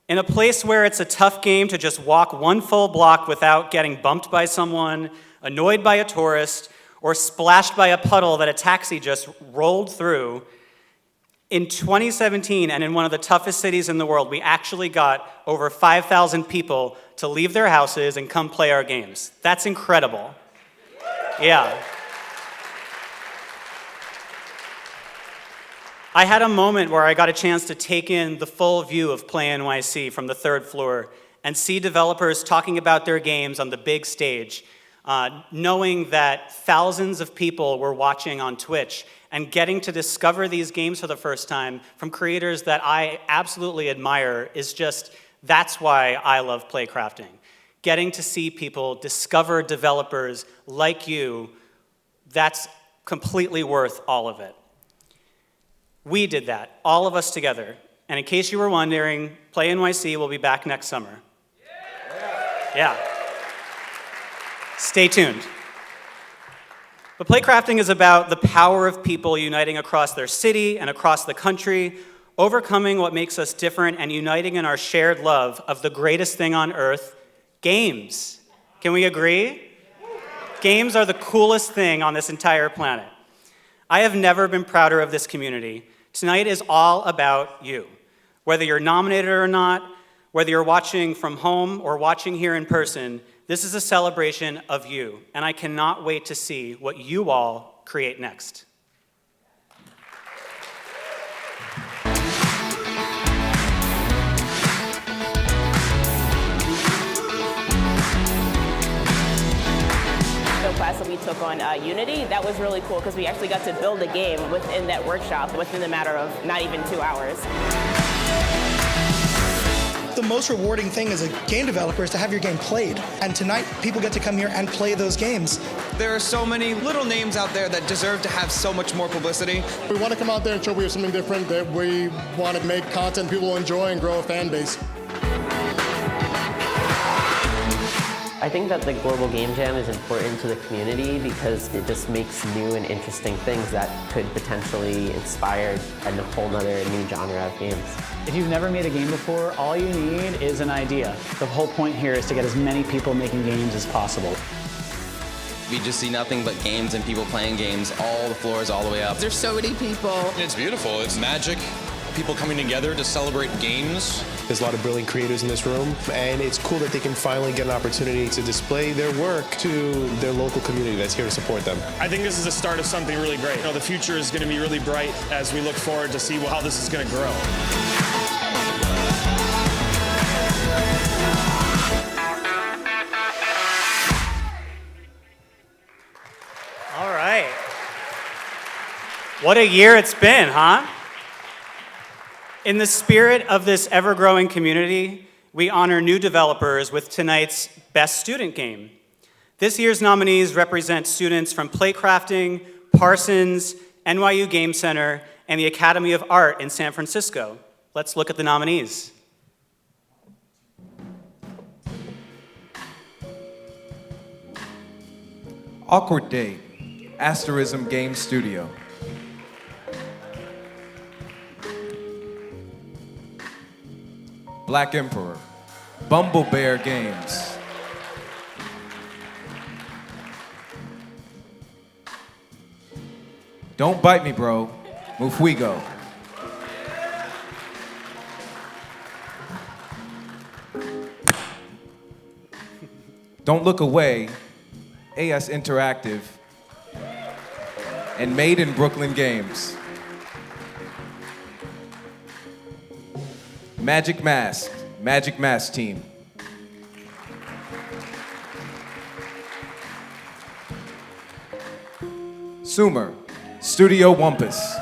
In a place where it's a tough game to just walk one full block without getting bumped by someone, annoyed by a tourist, or splashed by a puddle that a taxi just rolled through, in 2017, and in one of the toughest cities in the world, we actually got over 5,000 people to leave their houses and come play our games. That's incredible. Yeah. I had a moment where I got a chance to take in the full view of Play NYC from the third floor and see developers talking about their games on the big stage, knowing that thousands of people were watching on Twitch and getting to discover these games for the first time from creators that I absolutely admire is just, that's why I love playcrafting. Getting to see people discover developers like you, that's completely worth all of it. We did that, all of us together. And in case you were wondering, Play NYC will be back next summer. Yeah. Stay tuned. But playcrafting is about the power of people uniting across their city and across the country, overcoming what makes us different and uniting in our shared love of the greatest thing on earth, games. Can we agree? Games are the coolest thing on this entire planet. I have never been prouder of this community. Tonight is all about you. Whether you're nominated or not, whether you're watching from home or watching here in person, this is a celebration of you, and I cannot wait to see what you all create next. Class that we took on Unity, that was really cool because we actually got to build a game within that workshop within a matter of not even 2 hours. The most rewarding thing as a game developer is to have your game played. And tonight, people get to come here and play those games. There are so many little names out there that deserve to have so much more publicity. We want to come out there and show we have something different, that we want to make content people enjoy and grow a fan base. I think that the Global Game Jam is important to the community because it just makes new and interesting things that could potentially inspire a whole nother new genre of games. If you've never made a game before, all you need is an idea. The whole point here is to get as many people making games as possible. We just see nothing but games and people playing games, all the floors, all the way up. There's so many people. It's beautiful. It's magic. People coming together to celebrate games. There's a lot of brilliant creators in this room, and it's cool that they can finally get an opportunity to display their work to their local community that's here to support them. I think this is the start of something really great. You know, the future is going to be really bright as we look forward to see how this is going to grow. All right. What a year it's been, huh? In the spirit of this ever-growing community, we honor new developers with tonight's Best Student Game. This year's nominees represent students from Playcrafting, Parsons, NYU Game Center, and the Academy of Art in San Francisco. Let's look at the nominees. Awkward Date, Asterism Game Studio. Black Emperor, Bumble Bear Games. Don't Bite Me, Bro, Mufuigo. Don't Look Away, AS Interactive, and Made in Brooklyn Games. Magic Mask team. Sumer, Studio Wumpus.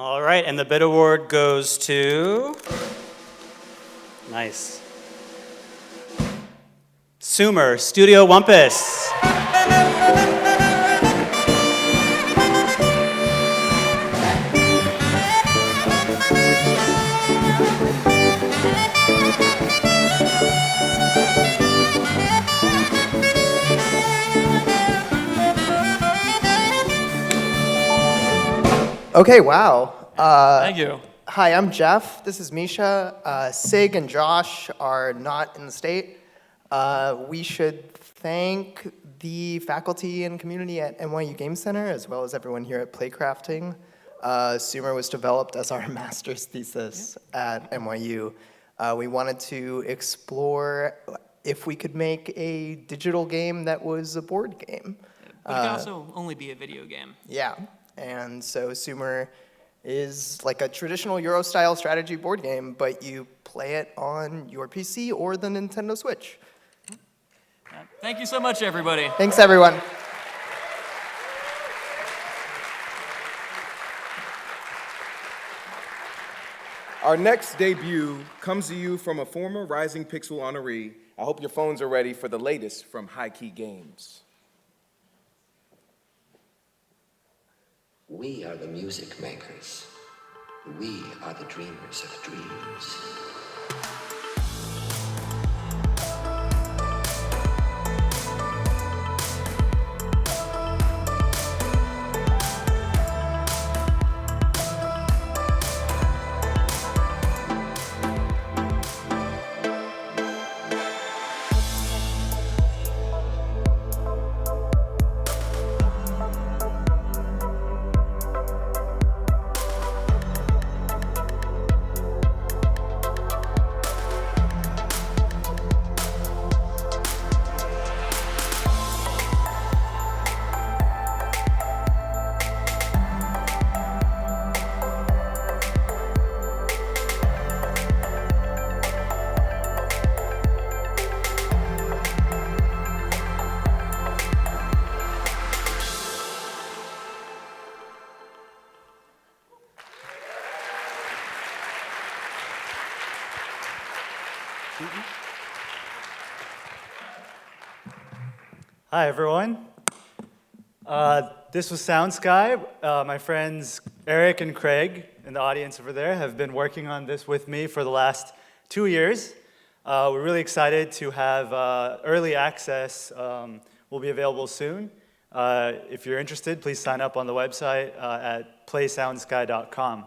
All right, and the bid award goes to... Nice. Sumer, Studio Wumpus. Okay, wow. Thank you. Hi, I'm Jeff. This is Misha. Sig and Josh are not in the state. We should thank the faculty and community at NYU Game Center, as well as everyone here at Playcrafting. Sumer was developed as our master's thesis at NYU. We wanted to explore if we could make a digital game that was a board game. But it can also only be a video game. Yeah, and so Sumer is like a traditional Euro-style strategy board game, but you play it on your PC or the Nintendo Switch. Thank you so much, everybody. Thanks, everyone. Our next debut comes to you from a former Rising Pixel honoree. I hope your phones are ready for the latest from High Key Games. We are the music makers. We are the dreamers of dreams. Hi, everyone. This was Sound Sky. My friends Eric and Craig in the audience over there have been working on this with me for the last 2 years. We're really excited to have early access. Will be available soon. If you're interested, please sign up on the website at playsoundsky.com.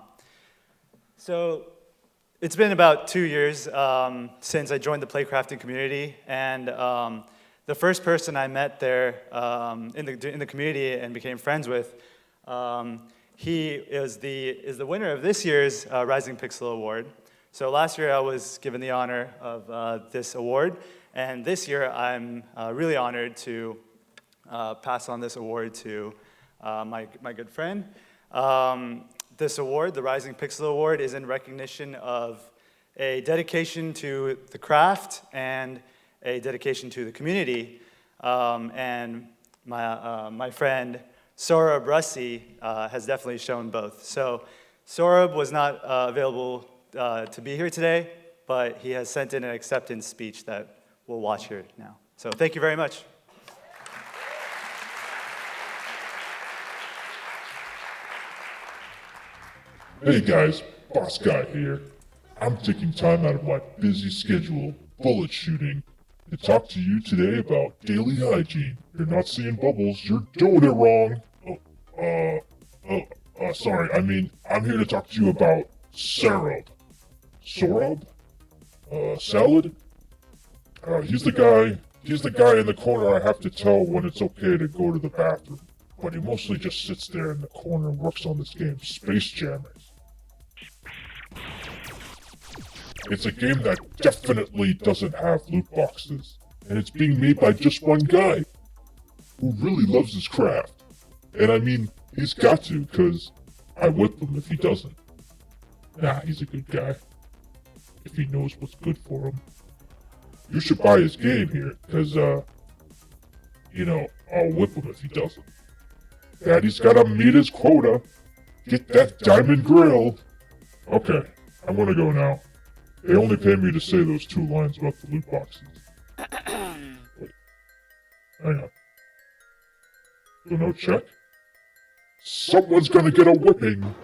So it's been about 2 years since I joined the Playcrafting community, and the first person I met there in the community and became friends with, he is the winner of this year's Rising Pixel Award. So last year I was given the honor of this award, and this year I'm really honored to pass on this award to my good friend. This award, the Rising Pixel Award, is in recognition of a dedication to the craft and a dedication to the community, and my friend Saurabh Russi has definitely shown both. So Saurabh was not available to be here today, but he has sent in an acceptance speech that we'll watch here now. So thank you very much. Hey guys, Boss Guy here. I'm taking time out of my busy schedule, bullet shooting, to talk to you today about daily hygiene. You're not seeing bubbles, you're doing it wrong. Sorry, I mean, I'm here to talk to you about Saurabh. Saurabh? Salad? He's the guy in the corner I have to tell when it's okay to go to the bathroom. But he mostly just sits there in the corner and works on this game, Space Jammers. It's a game that definitely doesn't have loot boxes, and it's being made by just one guy who really loves his craft. And I mean, he's got to, because I whip him if he doesn't. Nah, he's a good guy. If he knows what's good for him. You should buy his game here, because, I'll whip him if he doesn't. Daddy's gotta meet his quota. Get that diamond grill. Okay, I'm gonna go now. They only pay me to say those 2 lines about the loot boxes. Wait. Hang on. So no check? Someone's gonna get a whipping.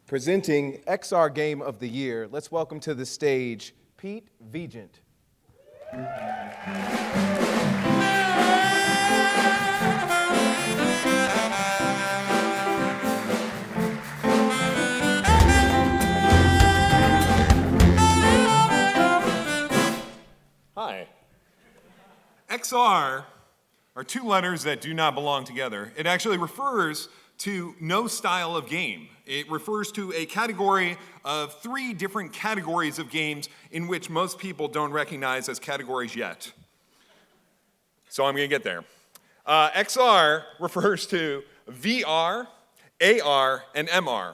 Presenting XR Game of the Year, let's welcome to the stage Pete Vigent. Hi. XR are 2 letters that do not belong together. It actually refers to no style of game. It refers to a category of 3 different categories of games in which most people don't recognize as categories yet. So I'm gonna get there. XR refers to VR, AR, and MR.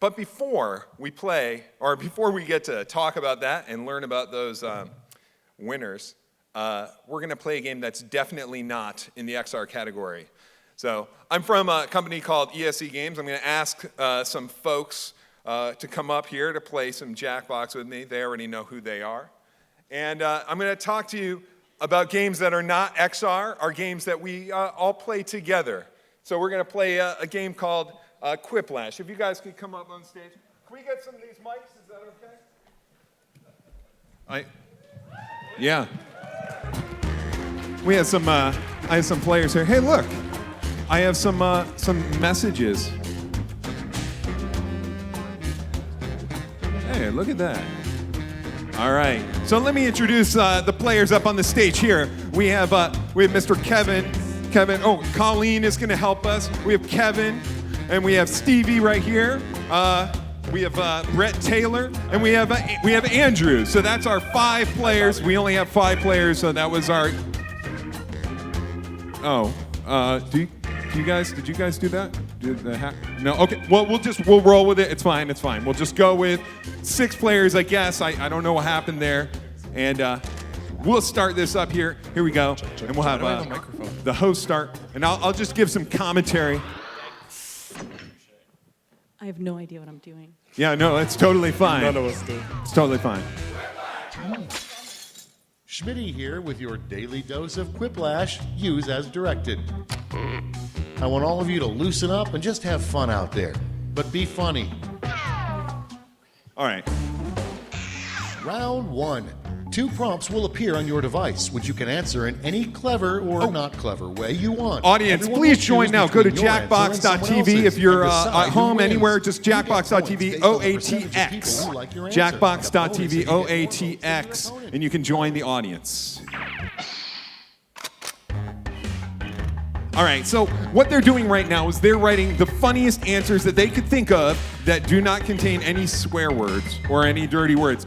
But before we get to talk about that and learn about those winners, we're gonna play a game that's definitely not in the XR category. So I'm from a company called ESE Games. I'm going to ask some folks to come up here to play some Jackbox with me. They already know who they are. And I'm going to talk to you about games that are not XR, are games that we all play together. So we're going to play a game called Quiplash. If you guys could come up on stage. Can we get some of these mics? Is that okay? Yeah. We have some, I have some players here. Hey, look. I have some messages. Hey, look at that. All right. So let me introduce the players up on the stage here. We have Mr. Kevin. Oh, Colleen is going to help us. We have Kevin, and we have Stevie right here. We have Brett Taylor, and we have Andrew. So that's our 5 players. We only have 5 players, so that was our. Oh, did you guys do that? No. Okay. Well, we'll roll with it. It's fine. We'll just go with 6 players, I guess. I don't know what happened there, and we'll start this up here. Here we go, and we'll have the host start, and I'll just give some commentary. I have no idea what I'm doing. Yeah, no, it's totally fine. None of us do. It's totally fine. Schmitty here with your daily dose of Quiplash. Use as directed. I want all of you to loosen up and just have fun out there. But be funny. All right. Round 1. 2 prompts will appear on your device, which you can answer in any clever or not clever way you want. Audience, Everyone please will join choose now. Go to between your answer and someone jackbox.tv. else's If you're and decide at who home wins. anywhere, just jackbox.tv, Based on the percentage of OATX. people who like your answer. Jackbox.tv, OATX. And you can join the audience. All right, so what they're doing right now is they're writing the funniest answers that they could think of that do not contain any swear words or any dirty words.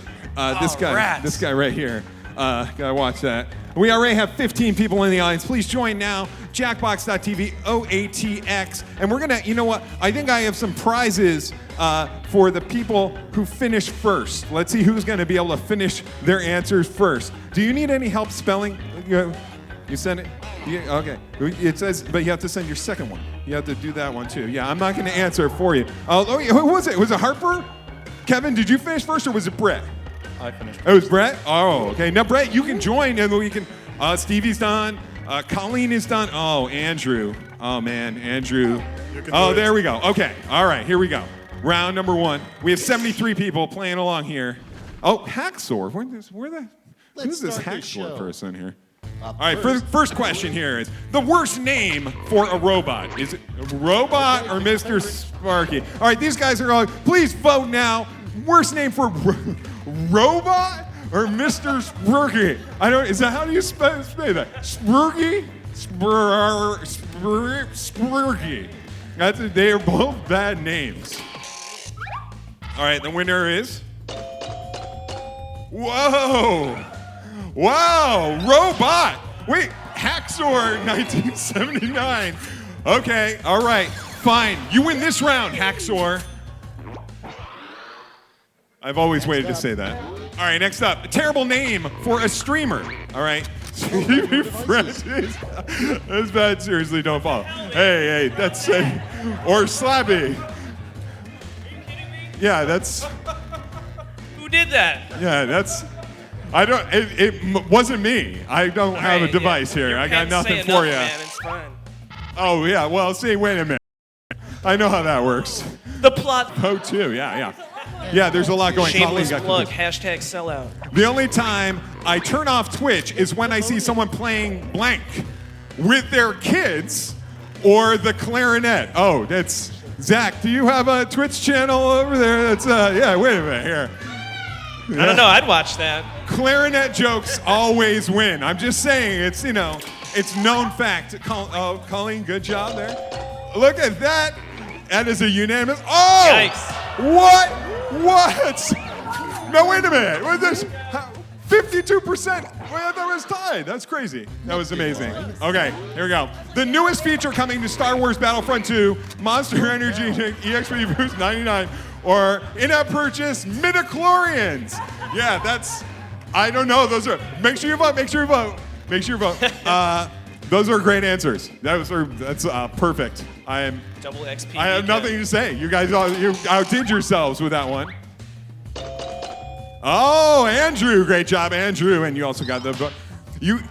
This guy right here. Gotta watch that. We already have 15 people in the audience. Please join now. Jackbox.tv, OATX. And we're gonna, you know what? I think I have some prizes for the people who finish first. Let's see who's gonna be able to finish their answers first. Do you need any help spelling? You send it? Yeah, okay. It says, but you have to send your second one. You have to do that one too. Yeah, I'm not gonna answer it for you. Oh, who was it? Was it Harper? Kevin, did you finish first or was it Brett? I finished. It was Brett? Oh, okay. Now, Brett, you can join and we can. Stevie's done. Colleen is done. Oh, Andrew. Oh, man, Andrew. Oh, there we go. Okay. All right, here we go. Round number 1. We have 73 people playing along here. Oh, Hacksaw. Who's this Hacksaw person here? All right, first question here is the worst name for a robot. Is it a robot or Mr. Sparky? All right, these guys are all, please vote now. Worst name for robot or Mr. Sparky? How do you spell that? Sparky? Sparky. They are both bad names. All right, the winner is, whoa. Wow, robot. Wait, Hacksaw 1979. Okay, all right, fine. You win this round, Hacksaw. I've always waited to say that. All right, next up, a terrible name for a streamer. All right. That's bad, seriously, don't follow. Hey, that's, or Slabby. Yeah, that's. Who did that? Yeah, that's. It wasn't me. I don't have a device here. I got nothing for you. Man, it's fine. Oh, yeah. Well, see, wait a minute. I know how that works. The plot. Oh, too. Yeah. Yeah, there's a lot going on. Shameless plug. Hashtag sellout. The only time I turn off Twitch is when I see someone playing blank with their kids or the clarinet. Oh, that's Zach. Do you have a Twitch channel over there? That's yeah. Wait a minute here. Yeah. I don't know. I'd watch that. Clarinet jokes always win. I'm just saying, it's it's known fact. Colleen, good job there. Look at that. That is a unanimous. Oh! Yikes. What? No, wait a minute. What is this? 52%. Wait, I thought it was tied. That's crazy. That was amazing. Okay, here we go. The newest feature coming to Star Wars Battlefront 2, Monster Energy EXP Boost 99, or in-app purchase midichlorians. Yeah, that's. I don't know. Those are. Make sure you vote. Those are great answers. That's perfect. Double XP. I have nothing to say. You guys you outdid yourselves with that one. Oh, Andrew, great job, Andrew, and you also got the vote.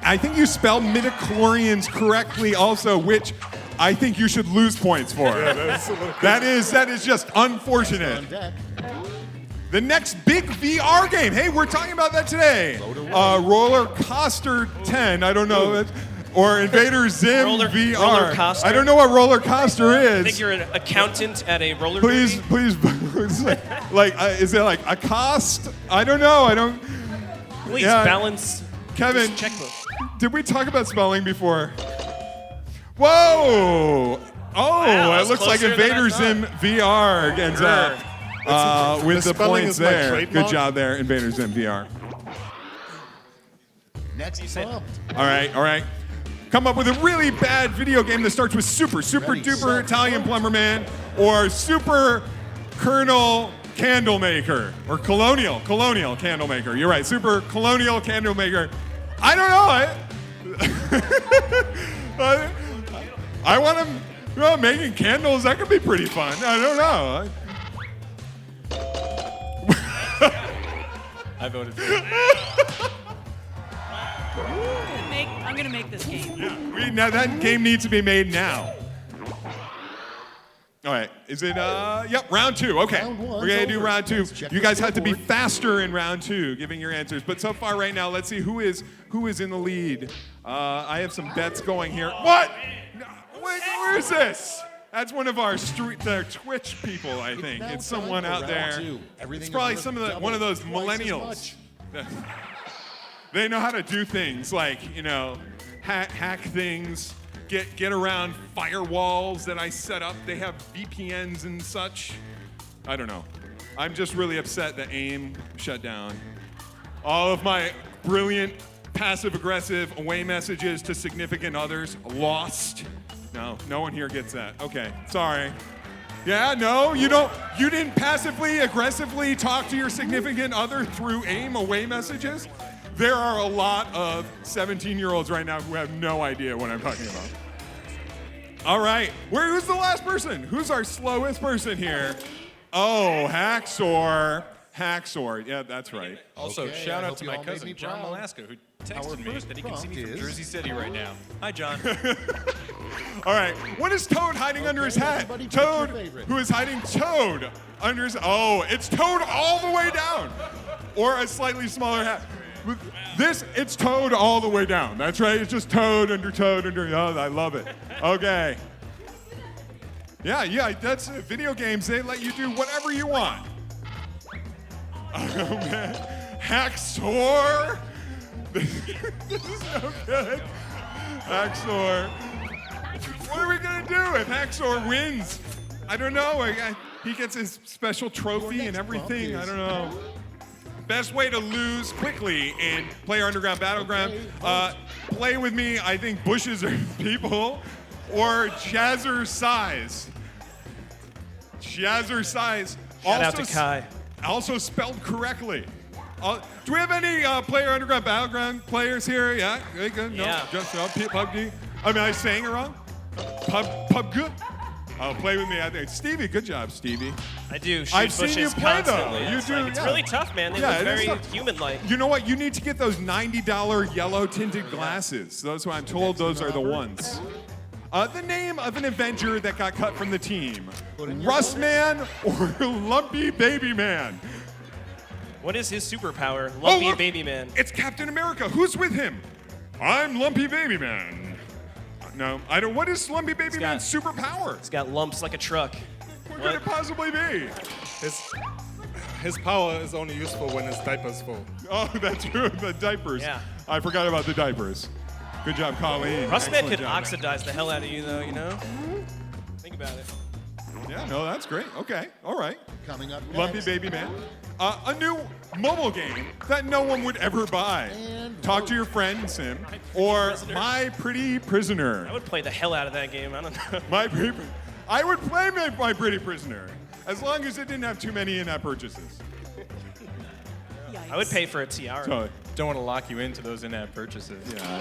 I think you spelled midichlorians correctly, also, which I think you should lose points for. Yeah, that is just unfortunate. The next big VR game. Hey, we're talking about that today. Roller Coaster 10. I don't know. Or Invader Zim VR. Roller coaster. I don't know what roller coaster is. I think you're an accountant at a roller Please, is it like a cost? I don't know. Please balance Kevin, this checkbook. Did we talk about spelling before? Whoa! Wow, it looks like Invader Zim VR ends up with the points there. Good job there, Invader Zim VR. Next prompt. All right. Come up with a really bad video game that starts with super duper Italian plumber man, or super Colonel Candlemaker, or colonial Candlemaker. You're right, super colonial Candlemaker. I don't know. I want to, making candles. That could be pretty fun. I don't know. I voted for it. I'm gonna make this game. Now that game needs to be made now. All right, is it, yep, round 2, okay. We're gonna do round 2. You guys have to be faster in round 2, giving your answers. But so far right now, let's see who is in the lead. I have some bets going here. What? Wait, where is this? That's one of our Twitch people, I think. It's someone out there. It's probably one of those millennials. They know how to do things like, hack things, get around firewalls that I set up. They have VPNs and such. I don't know. I'm just really upset that AIM shut down. All of my brilliant passive-aggressive away messages to significant others lost. No one here gets that. Okay, sorry. Yeah, no, you didn't passively aggressively talk to your significant other through AIM away messages? There are a lot of 17-year-olds right now who have no idea what I'm talking about. All right, who's the last person? Who's our slowest person here? Oh, Hacksaw. Yeah, that's right. Also, shout out to my cousin, John Malaska, who texted me that he can see me from Jersey City right now. Hi, John. All right, what is Toad hiding under his hat? Toad, who is hiding Toad under his... Oh, it's Toad all the way down. Or a slightly smaller hat. It's Toad all the way down. That's right. It's just Toad under Toad under. Oh, I love it. Okay. Yeah. That's video games. They let you do whatever you want. Oh man, Hacksaw. This is no good. Hacksaw. What are we gonna do if Hacksaw wins? I don't know. He gets his special trophy and everything. I don't know. Best way to lose quickly in Player Underground Battleground. Play with me. I think bushes are people, or Jazzercise. Jazzercise. Shout out to Kai. Also spelled correctly. Do we have any Player Underground Battleground players here? Yeah. No. Yeah. Just PUBG. I mean, I saying it wrong. PUBG. Play with me. I think Stevie. Good job, Stevie. I do. Shoot I've seen you bushes play constantly. though. You It's do. like, it's really tough, man. They look very human-like. You know what? You need to get those $90 yellow tinted glasses. Those, I'm told, those are the ones. The name of an Avenger that got cut from the team: Rustman or Lumpy Baby Man. What is his superpower? Lumpy look, Baby Man. It's Captain America. Who's with him? I'm Lumpy Baby Man. No, I don't. What is Lumpy Baby Man's superpower? He's got lumps like a truck. What could it possibly be? His power is only useful when his diaper's full. Oh, that's true. The diapers. Yeah. I forgot about the diapers. Good job, Colleen. Rustman Excellent could job. oxidize the hell out of you, though, you know? Think about it. Yeah, no, that's great. Okay, all right. Coming up Lumpy next. Baby Man. A new mobile game that no one would ever buy. Talk to your friend, Sim, or My Pretty Prisoner. I would play the hell out of that game. I don't know. I would play My Pretty Prisoner, as long as it didn't have too many in-app purchases. I would pay for a tiara. Totally. Don't want to lock you into those in-app purchases. Yeah, I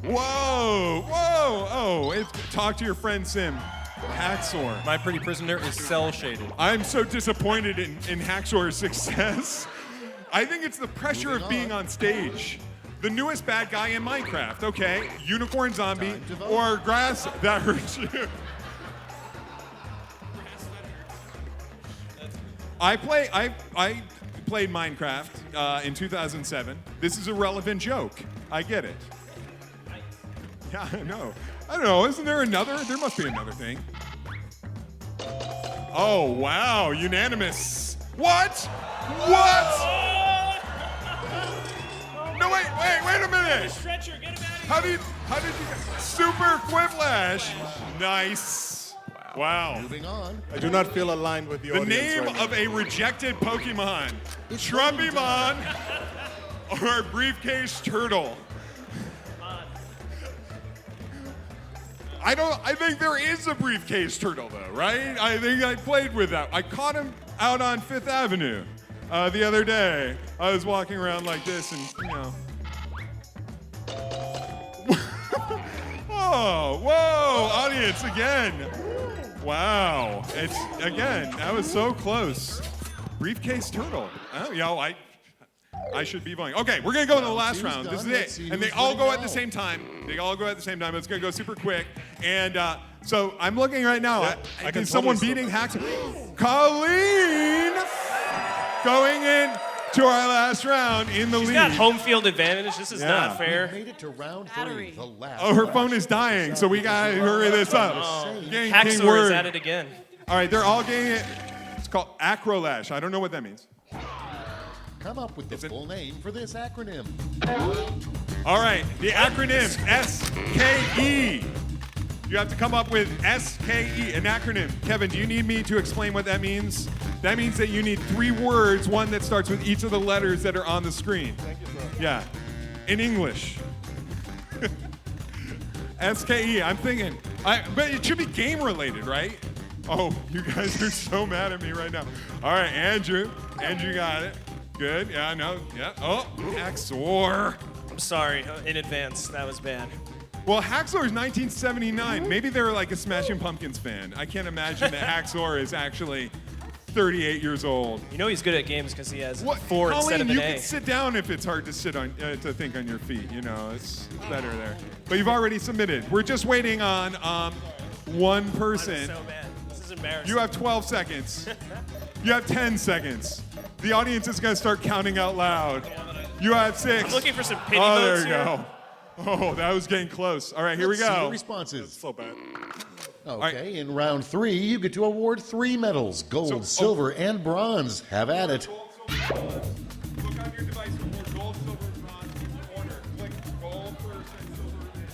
know. Whoa! Oh, it's Talk to Your Friend, Sim. Hacksaw. My Pretty Prisoner is cell-shaded. I'm so disappointed in Hacksaw's success. I think it's the pressure of being on stage. The newest bad guy in Minecraft, okay? Unicorn zombie or grass that hurts you. I played Minecraft in 2007. This is a relevant joke. I get it. Yeah, I know. I don't know. Isn't there another? There must be another thing. Oh, wow. Unanimous. What? No, wait a minute. How did you get Super Quiplash? Nice. Wow. Moving on. I do not feel aligned with the The audience name right now. of a rejected Pokemon. Trumpymon or Briefcase Turtle. I think there is a Briefcase Turtle though, right? I think I played with that. I caught him out on Fifth Avenue the other day. I was walking around like this and, you know. Oh, whoa, audience again. Wow, it's, again, that was so close. Briefcase Turtle. Oh, you know, I should be voting. Okay, we're gonna go in the last round. This is it. And they all go at the same time. It's gonna go super quick. And so I'm looking right now. Is someone beating Hacks? Colleen going in to our last round in the lead. She's got home field advantage. This is not fair. Made it to round 3, the last. Oh, her phone is dying, so we gotta hurry this up. Hacksaw is at it again. All right, they're all getting it. It's called Acrolash. I don't know what that means. Come up with the full name for this acronym. All right, the acronym SKE. You have to come up with SKE, an acronym. Kevin, do you need me to explain what that means? That means that you need 3 words, one that starts with each of the letters that are on the screen. Thank you, sir. Yeah, in English. SKE, I'm thinking, but it should be game related, right? Oh, you guys are so mad at me right now. All right, Andrew got it. Good, yeah, I know, yeah. Oh, Hacksaw. I'm sorry in advance. That was bad. Well, Hacksaw is 1979. Maybe they're like a Smashing Pumpkins fan. I can't imagine that Hacksaw is actually 38 years old. You know he's good at games because he has 4 Colleen, instead of an you A. can sit down if it's hard to sit on to think on your feet. You know, it's better there. But you've already submitted. We're just waiting on one person. I'm so bad. This is embarrassing. You have 12 seconds. You have 10 seconds. The audience is going to start counting out loud. You have 6. I'm looking for some pity Oh, there votes you here. go. Oh, that was getting close. All right, here Let's we see the go. responses. So bad. Okay, in round 3, you get to award 3 medals: gold, silver, and bronze. Have at it. Look on your device for gold, silver, bronze in the order. Click gold first and silver then.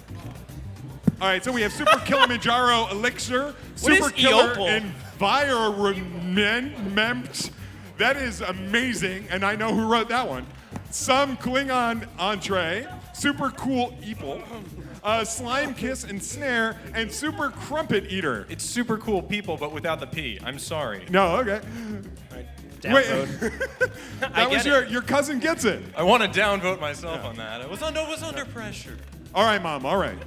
All right, so we have Super Kilimanjaro Elixir, What Super is Killer Eopal? Environment. That is amazing, and I know who wrote that one. Some Klingon Entree, Super Cool Eeple, Slime Kiss and Snare, and Super Crumpet Eater. It's super cool people, but without the P. I'm sorry. No, okay. Downvote. That was your cousin gets it. I want to downvote myself on that. I was under pressure. All right, Mom, all right.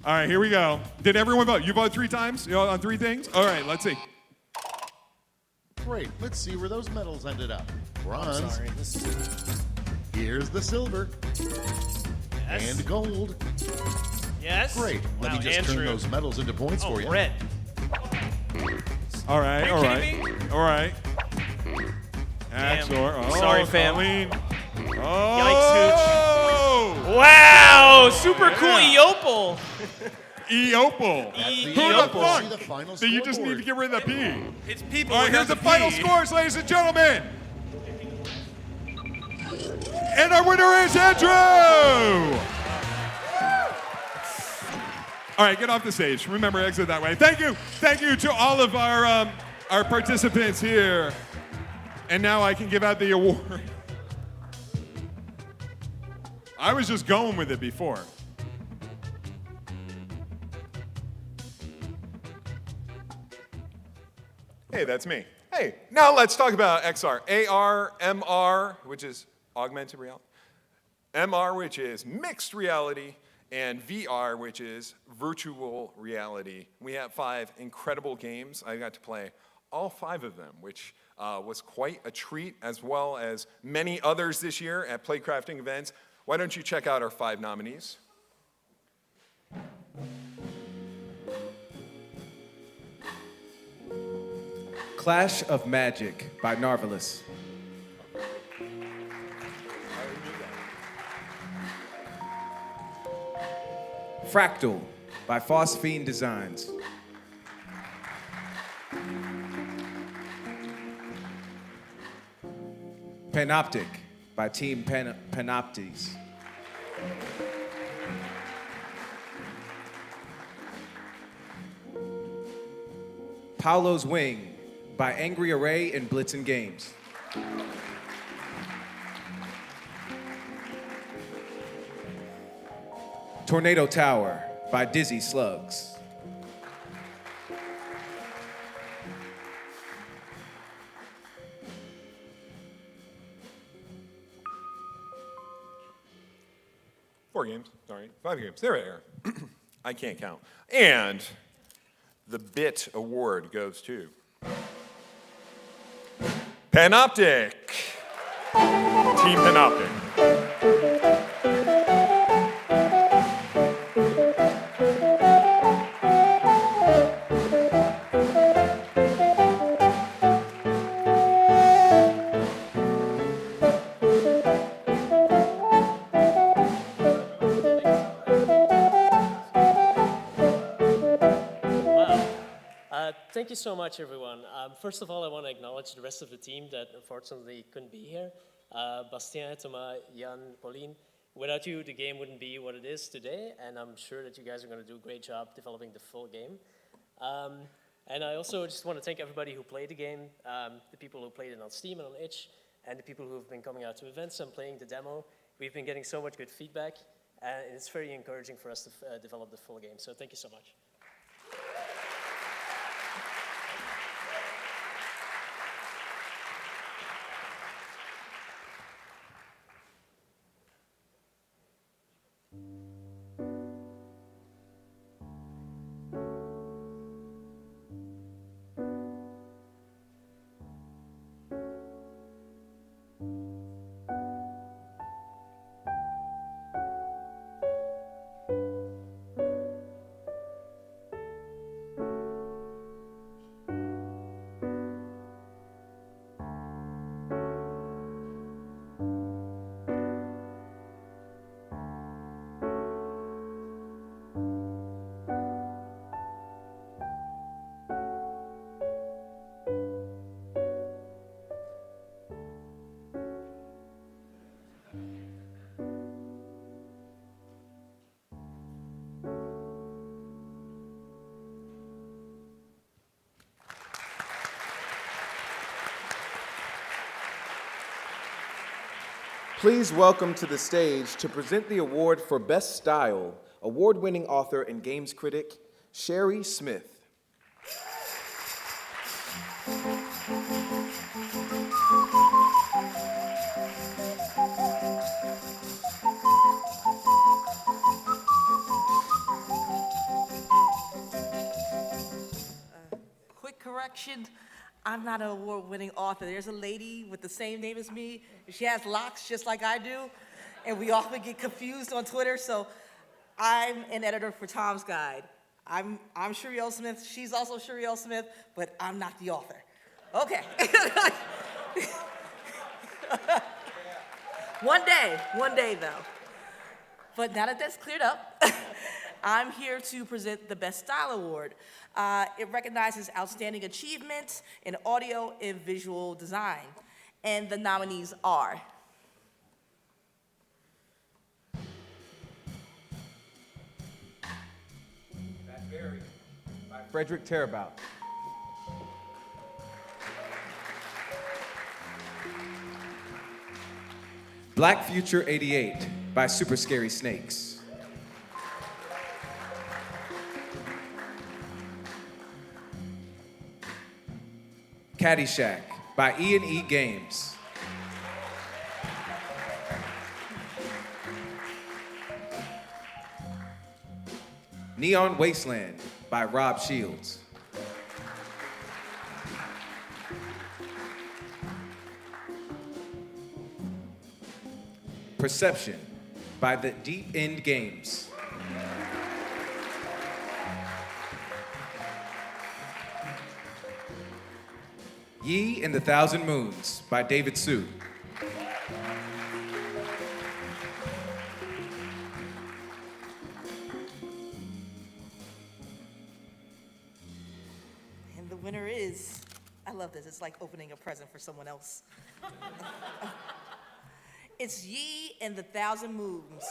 All right, here we go. Did everyone vote? You voted 3 times? You know, on 3 things? All right, let's see. Great. Let's see where those medals ended up. Bronze. I'm sorry. Here's the silver. Yes. And gold. Yes. Great. Let me Wow, just and turn true. those medals into points for you. Red. All right, Are you all kidding right. me? All right. Damn. Axor. Oh, Sorry, fam. Colleen. Yikes, Oh! Hooch. Wow, super cool Eopal. Eopal. E- Who the Eopal. fuck? See the final So you just scoreboard. need to get rid of the P. It's people. All right, here's the final scores, ladies and gentlemen. And our winner is Andrew! All right, get off the stage. Remember, exit that way. Thank you. Thank you to all of our participants here. And now I can give out the award. I was just going with it before. Hey, that's me. Hey, now let's talk about XR. AR, MR, which is augmented reality. MR, which is mixed reality. And VR, which is virtual reality. We have 5 incredible games. I got to play all 5 of them, which was quite a treat, as well as many others this year at Playcrafting events. Why don't you check out our 5 nominees? Clash of Magic by Narvalis. Fractal by Phosphine Designs. Panoptic by Team Panoptes. Paolo's Wing by Angry Array and Blitzen Games. Tornado Tower by Dizzy Slugs. Four games, sorry. 5 games. There we are. I can't count. And the BIT award goes to Panoptic. Team Panoptic. Thank you so much, everyone. First of all, I want to acknowledge the rest of the team that unfortunately couldn't be here. Bastien, Thomas, Jan, Pauline. Without you, the game wouldn't be what it is today, and I'm sure that you guys are going to do a great job developing the full game. And I also just want to thank everybody who played the game, the people who played it on Steam and on itch, and the people who have been coming out to events and playing the demo. We've been getting so much good feedback, and it's very encouraging for us to develop the full game. So thank you so much. Please welcome to the stage to present the award for Best Style, award-winning author and games critic, Sherry Smith. Quick correction, I'm not an award-winning author. There's a lady with the same name as me. She has locks just like I do, and we often get confused on Twitter, so I'm an editor for Tom's Guide. I'm Shuriel Smith, she's also Shuriel Smith, but I'm not the author. Okay. One day though. But now that that's cleared up, I'm here to present the Best Style Award. It recognizes outstanding achievement in audio and visual design. And the nominees are That Berry by Frederick Terabout. Black Future 88 by Super Scary Snakes. Caddyshack by E&E Games. Neon Wasteland by Rob Shields. Perception by the Deep End Games. Ye and the Thousand Moons by David Sue. And the winner is, I love this, it's like opening a present for someone else. It's Ye and the Thousand Moons.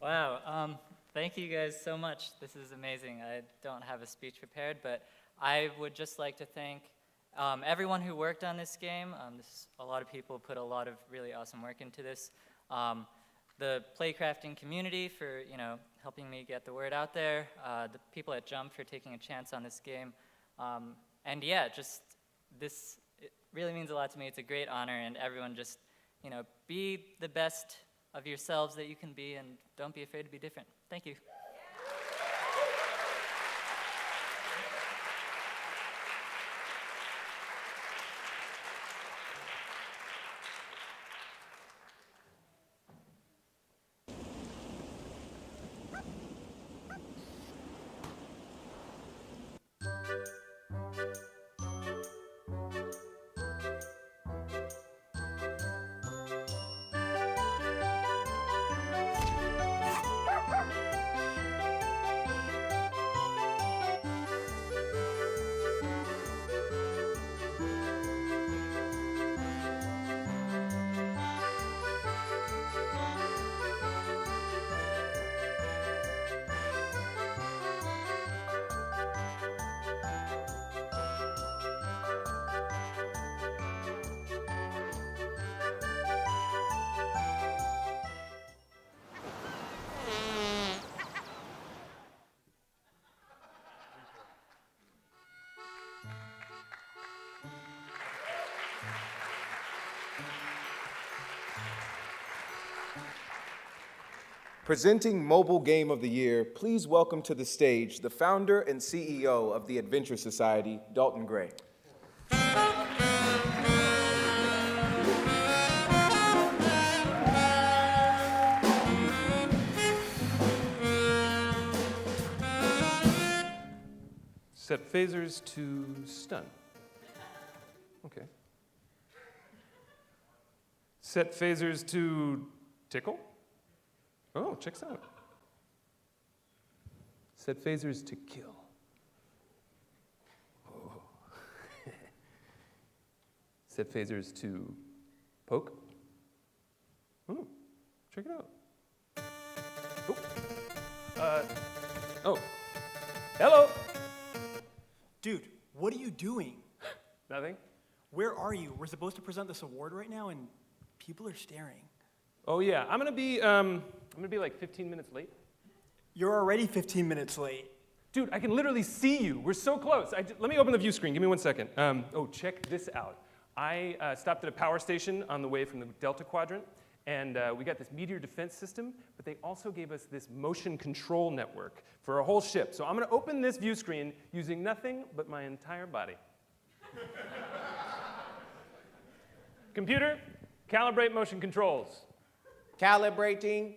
Wow, thank you guys so much. This is amazing. I don't have a speech prepared, but I would just like to thank everyone who worked on this game. A lot of people put a lot of really awesome work into this. The playcrafting community for helping me get the word out there. The people at Jump for taking a chance on this game. And yeah, just this, it really means a lot to me. It's a great honor, and everyone just, be the best of yourselves that you can be, and don't be afraid to be different. Thank you. Presenting Mobile Game of the Year, please welcome to the stage the founder and CEO of the Adventure Society, Dalton Gray. Set phasers to stun. Okay. Set phasers to tickle. Oh, checks out. Set phasers to kill. Oh. Set phasers to Poke. Oh, check it out. Oh. Hello. Dude, what are you doing? Nothing. Where are you? We're supposed to present this award right now, and people are staring. Oh yeah, I'm gonna be like 15 minutes late. You're already 15 minutes late. Dude, I can literally see you. We're so close. Let me open the view screen. Give me 1 second. Check this out. I stopped at a power station on the way from the Delta Quadrant, and we got this meteor defense system, but they also gave us this motion control network for a whole ship. So I'm gonna open this view screen using nothing but my entire body. Computer, calibrate motion controls. Calibrating.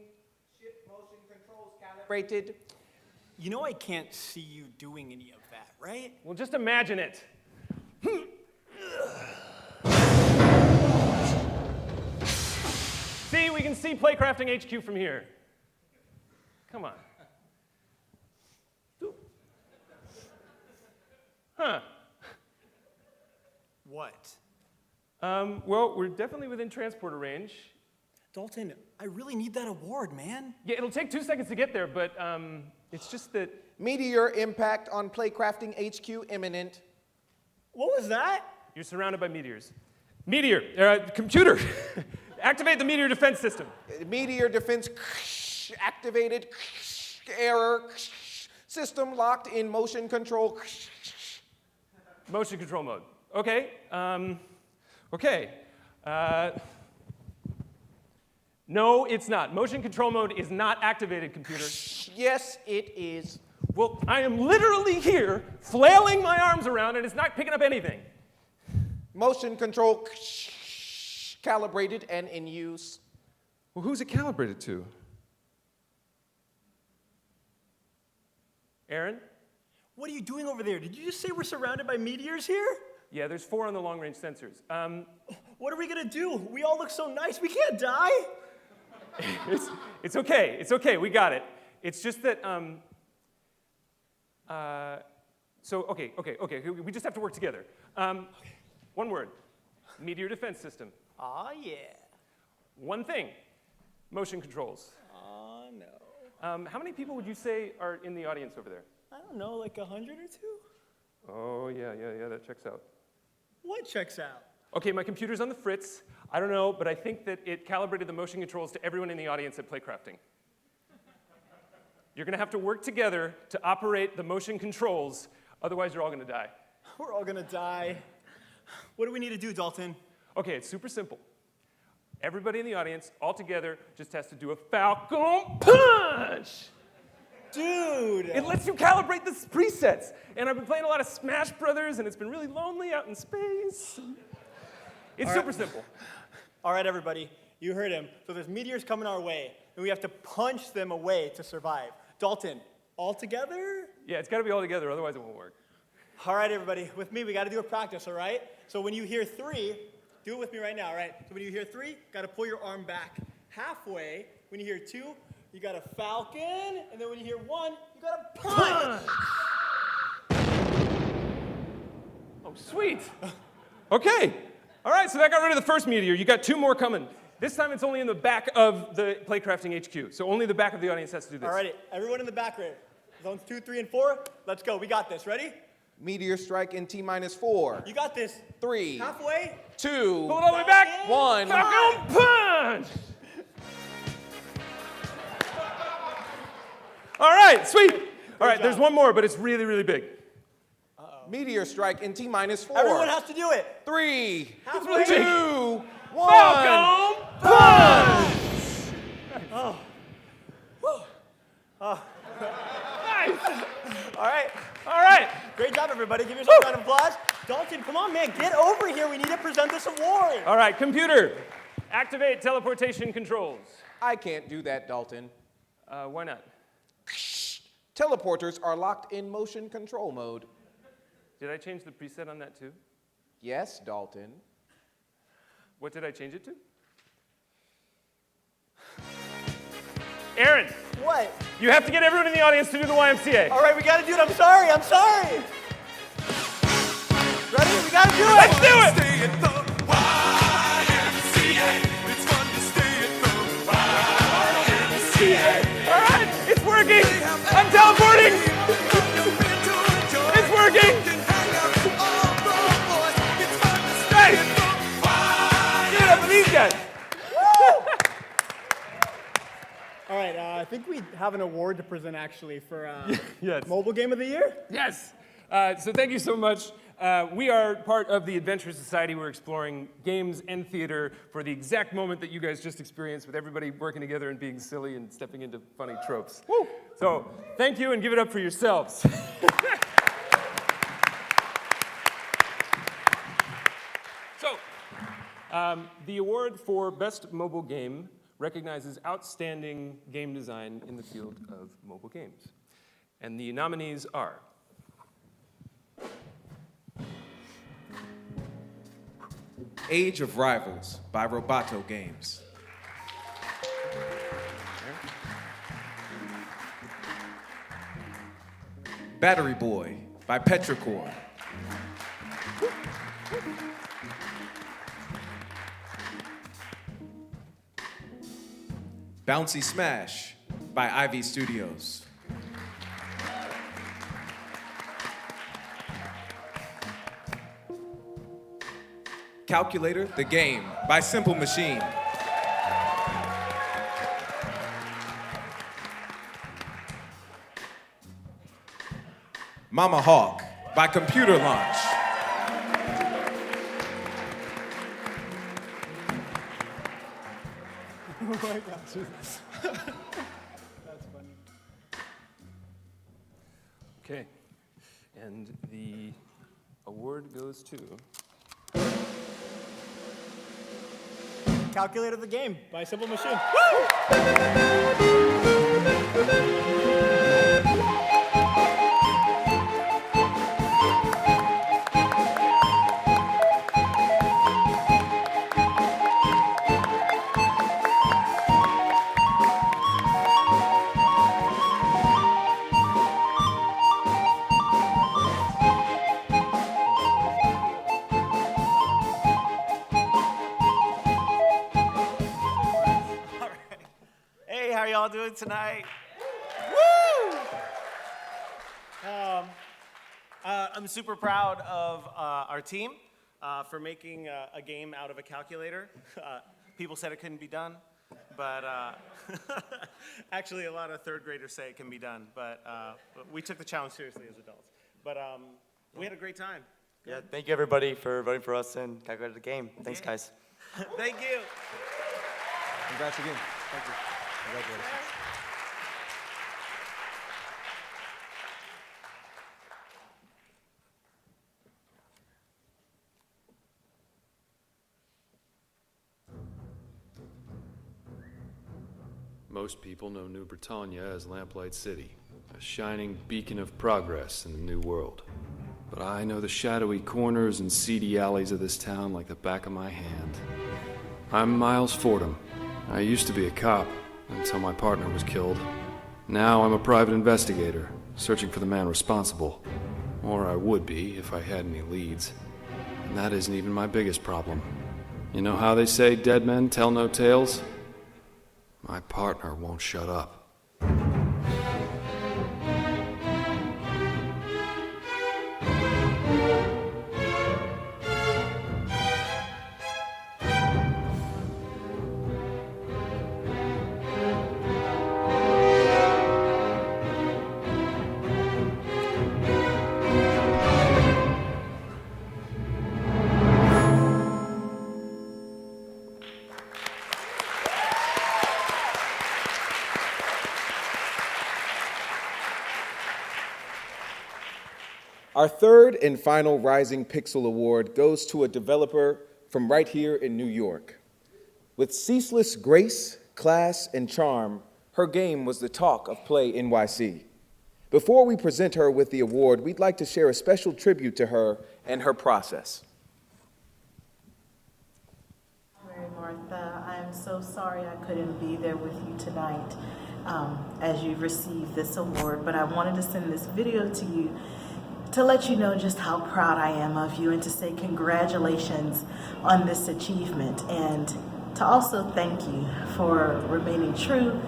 Ship motion controls calibrated. You know I can't see you doing any of that, right? Well, just imagine it. See, we can see Playcrafting HQ from here. Come on. Huh. What? Well, we're definitely within transporter range. Dalton, I really need that award, man. Yeah, it'll take 2 seconds to get there, but it's just that... Meteor impact on Playcrafting HQ imminent. What was that? You're surrounded by meteors. Meteor, computer, activate the meteor defense system. Meteor defense activated, error, system locked in motion control. Motion control mode. Okay, no, it's not. Motion control mode is not activated, computer. Yes, it is. Well, I am literally here, flailing my arms around, and it's not picking up anything. Motion control calibrated and in use. Well, who's it calibrated to? Aaron? What are you doing over there? Did you just say we're surrounded by meteors here? Yeah, there's 4 on the long-range sensors. What are we gonna do? We all look so nice. We can't die. It's okay, we got it. It's just that, okay, we just have to work together. One word, meteor defense system. Aw, yeah. One thing, motion controls. Aw, no. How many people would you say are in the audience over there? I don't know, like 100 or 2? Oh, yeah, that checks out. What checks out? Okay, my computer's on the fritz. I don't know, but I think that it calibrated the motion controls to everyone in the audience at Playcrafting. You're gonna have to work together to operate the motion controls, otherwise you're all gonna die. We're all gonna die. What do we need to do, Dalton? Okay, it's super simple. Everybody in the audience, all together, just has to do a Falcon Punch! Dude! It lets you calibrate the presets. And I've been playing a lot of Smash Brothers, and it's been really lonely out in space. It's super simple. All right, everybody, you heard him. So there's meteors coming our way, and we have to punch them away to survive. Dalton, all together? Yeah, it's gotta be all together, otherwise it won't work. All right, everybody, with me, we gotta do a practice, all right? So when you hear 3, do it with me right now, all right? So when you hear 3, gotta pull your arm back halfway. When you hear 2, you got a falcon, and then when you hear 1, you got a punch! Oh, sweet. Okay. All right, so that got rid of the first meteor. You got 2 more coming. This time it's only in the back of the Playcrafting HQ, so only the back of the audience has to do this. All righty, everyone in the back row. Zones 2, 3, and 4, let's go. We got this. Ready? Meteor strike in T-4. You got this. 3. Halfway. 2. Pull it all the way back. 1. Falcon Punch! All right, sweet. All right, there's one more, but it's really, really big. Meteor strike in T-4. Everyone has to do it. 3. Halfway. 2. 1. Falcon Punch! Oh. Woo. Oh. Nice. All right. Great job, everybody. Give yourself a round of applause. Dalton, come on, man. Get over here. We need to present this award. All right, computer, activate teleportation controls. I can't do that, Dalton. Why not? Teleporters are locked in motion control mode. Did I change the preset on that too? Yes, Dalton. What did I change it to? Aaron! What? You have to get everyone in the audience to do the YMCA. All right, we got to do it. I'm sorry. Ready? We got to do it. Let's do it! right. Give it up for these guys. All right, I think we have an award to present actually for Yes. Mobile Game of the Year. Yes. So thank you so much. We are part of the Adventure Society. We're exploring games and theater for the exact moment that you guys just experienced with everybody working together and being silly and stepping into funny tropes. Woo. So thank you and give it up for yourselves. So the award for Best Mobile Game recognizes outstanding game design in the field of mobile games. And the nominees are Age of Rivals by Roboto Games. Battery Boy by Petrichor. Bouncy Smash by Ivy Studios. Calculator the Game by Simple Machine. Mama Hawk by Computer Launch. Oh my gosh. That's funny. Okay, and the award goes to Calculator the Game by Simple Machine. Hey, how y'all doing tonight? Woo! I'm super proud of our team for making a game out of a calculator. People said it couldn't be done, but actually a lot of third graders say it can be done, but we took the challenge seriously as adults. But we had a great time. Yeah, thank you everybody for voting for us and Calculator the Game. Thanks, guys. Thank you. Congrats again. Thank you. Congratulations. Most people know New Britannia as Lamplight City, a shining beacon of progress in the new world. But I know the shadowy corners and seedy alleys of this town like the back of my hand. I'm Miles Fordham. I used to be a cop until my partner was killed. Now I'm a private investigator, searching for the man responsible. Or I would be if I had any leads. And that isn't even my biggest problem. You know how they say dead men tell no tales? My partner won't shut up. Our third and final Rising Pixel Award goes to a developer from right here in New York. With ceaseless grace, class, and charm, her game was the talk of Play NYC. Before we present her with the award, we'd like to share a special tribute to her and her process. Mary Martha, I'm so sorry I couldn't be there with you tonight as you received this award, but I wanted to send this video to you to let you know just how proud I am of you and to say congratulations on this achievement, and to also thank you for remaining true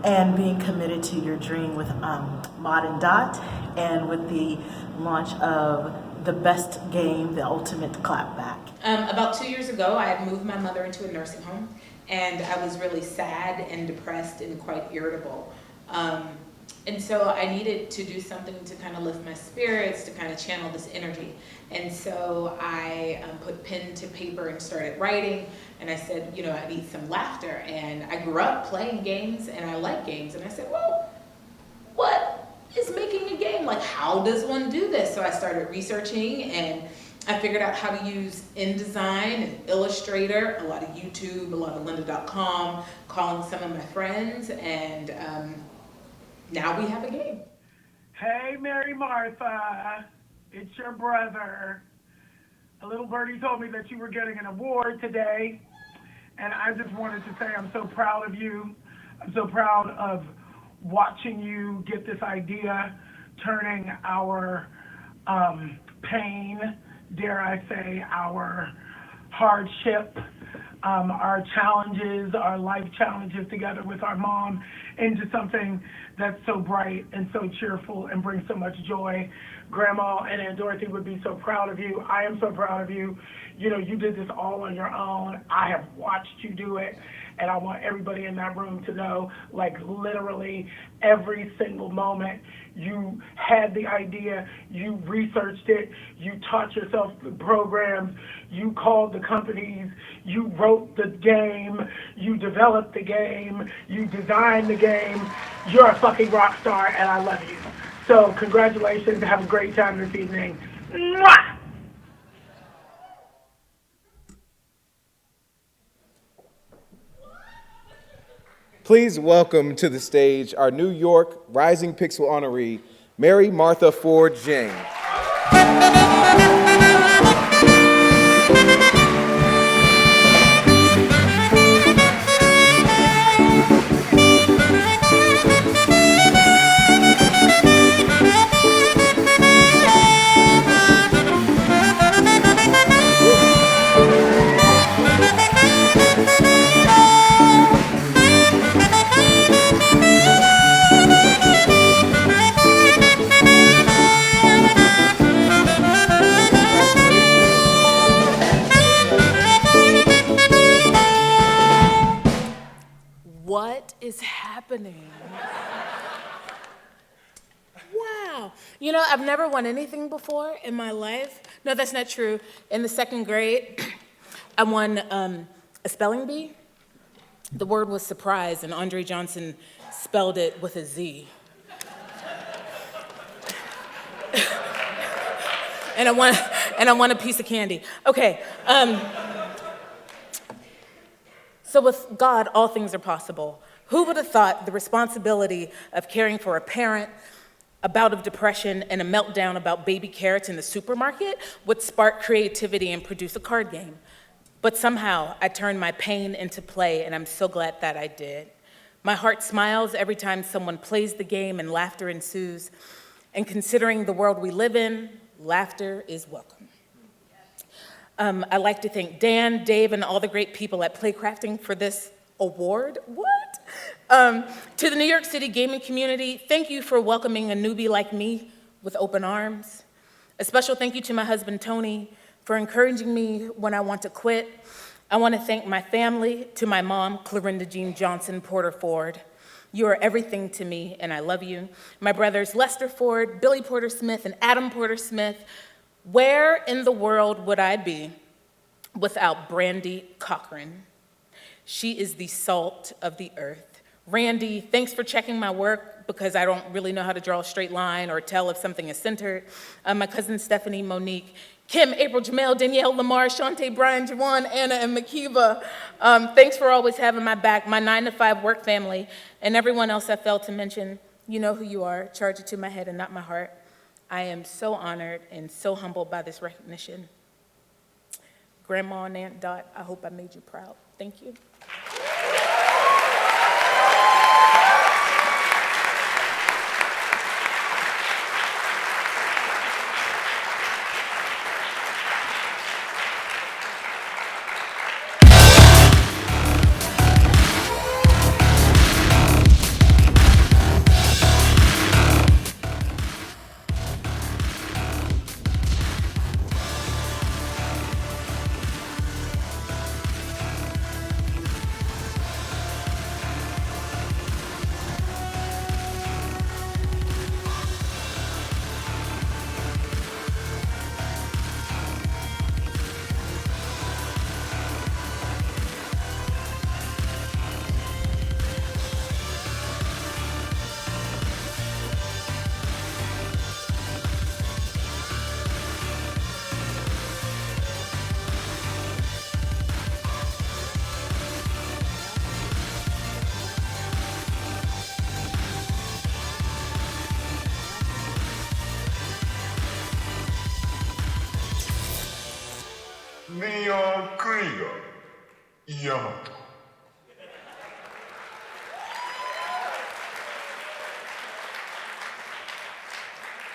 and being committed to your dream with Mod and Dot, and with the launch of the best game, the ultimate clapback? About 2 years ago, I had moved my mother into a nursing home, and I was really sad and depressed and quite irritable. And so I needed to do something to kind of lift my spirits, to kind of channel this energy. And so I put pen to paper and started writing, and I said, you know, I need some laughter. And I grew up playing games, and I like games. And I said, well, what is making a game? Like, how does one do this? So I started researching, and I figured out how to use InDesign and Illustrator, a lot of YouTube, a lot of lynda.com, calling some of my friends, and now we have a game. Hey, Mary Martha, it's your brother. A little birdie told me that you were getting an award today, and I just wanted to say I'm so proud of you. I'm so proud of watching you get this idea, turning our pain, dare I say, our hardship, our challenges, our life challenges together with our mom into something that's so bright and so cheerful and brings so much joy. Grandma and Aunt Dorothy would be so proud of you. I am so proud of you. You know, you did this all on your own. I have watched you do it, and I want everybody in that room to know, like, literally every single moment you had the idea, you researched it, you taught yourself the programs, you called the companies, you wrote the game, you developed the game, you designed the game. You're a fucking rock star, and I love you. So congratulations. Have a great time this evening. Mwah! Please welcome to the stage our New York Rising Pixel honoree, Mary Martha Ford Jane. What is happening? Wow. You know, I've never won anything before in my life. No, that's not true. In the second grade, I won a spelling bee. The word was surprise, and Andre Johnson spelled it with a Z. and I won a piece of candy. Okay. So with God, all things are possible. Who would have thought the responsibility of caring for a parent, a bout of depression, and a meltdown about baby carrots in the supermarket would spark creativity and produce a card game? But somehow, I turned my pain into play, and I'm so glad that I did. My heart smiles every time someone plays the game and laughter ensues. And considering the world we live in, laughter is welcome. I'd like to thank Dan, Dave, and all the great people at Playcrafting for this award. What? To the New York City gaming community, thank you for welcoming a newbie like me with open arms. A special thank you to my husband, Tony, for encouraging me when I want to quit. I want to thank my family, to my mom, Clorinda Jean Johnson Porter Ford. You are everything to me, and I love you. My brothers, Lester Ford, Billy Porter Smith, and Adam Porter Smith. Where in the world would I be without Brandy Cochran? She is the salt of the earth. Randy, thanks for checking my work because I don't really know how to draw a straight line or tell if something is centered. My cousin Stephanie, Monique, Kim, April, Jamel, Danielle, Lamar, Shantae, Brian, Jawan, Anna, and Makiva. Thanks for always having my back, my 9-to-5 work family, and everyone else I failed to mention. You know who you are. Charge it to my head and not my heart. I am so honored and so humbled by this recognition. Grandma and Aunt Dot, I hope I made you proud. Thank you. Neon Krieger, Yamato.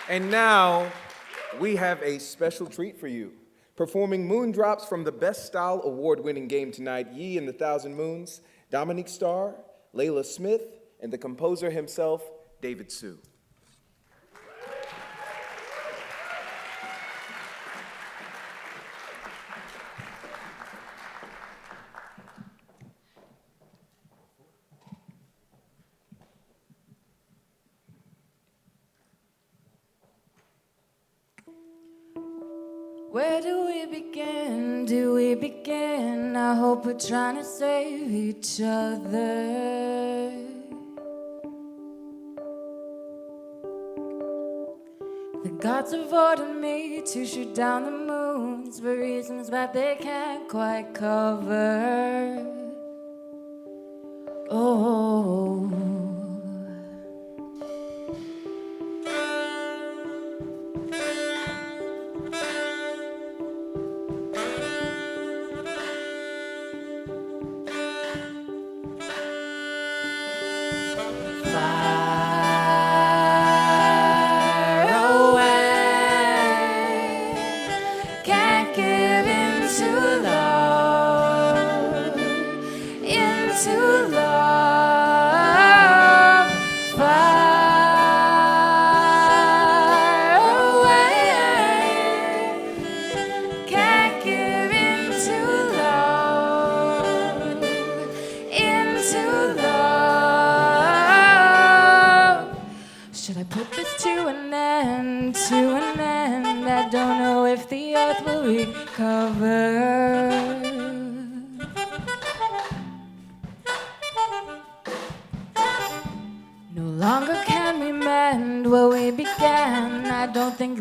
And now, we have a special treat for you. Performing Moondrops from the Best Style award-winning game tonight, Ye and the Thousand Moons, Dominique Starr, Layla Smith, and the composer himself, David Sue. Where do we begin? Do we begin? I hope we're trying to save each other. The gods have ordered me to shoot down the moons for reasons that they can't quite cover. Oh.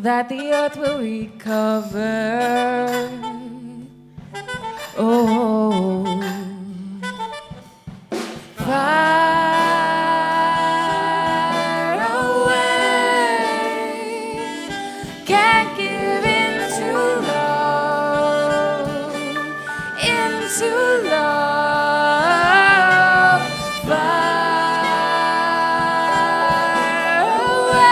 That the earth will recover. Oh, far away, can't give in to love, into love, far away.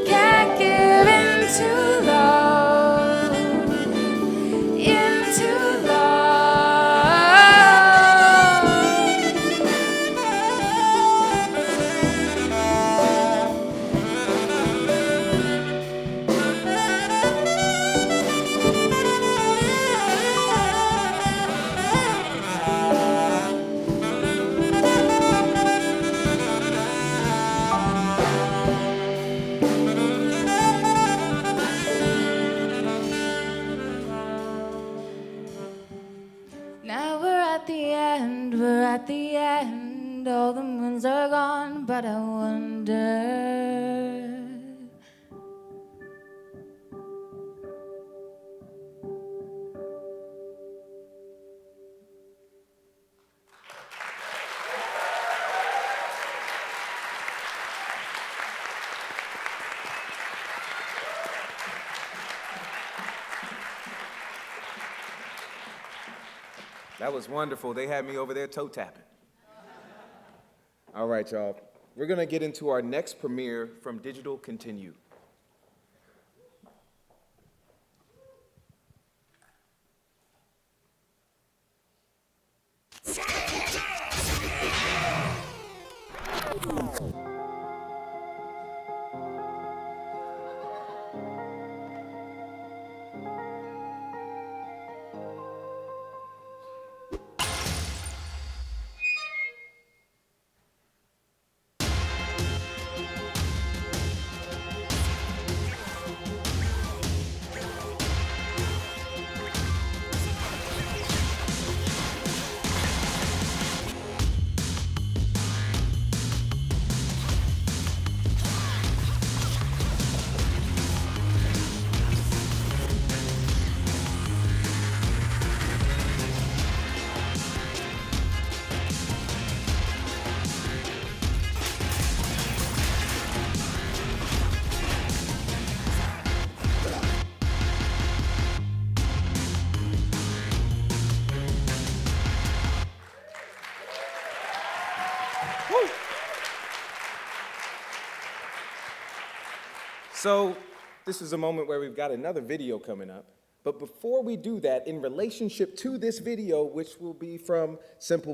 Can't give into love, into Now we're at the end, all the moons are gone, but I wonder. That was wonderful. They had me over there toe tapping. All right, y'all. We're going to get into our next premiere from Digital Continue. So this is a moment where we've got another video coming up. But before we do that, in relationship to this video, which will be from Simple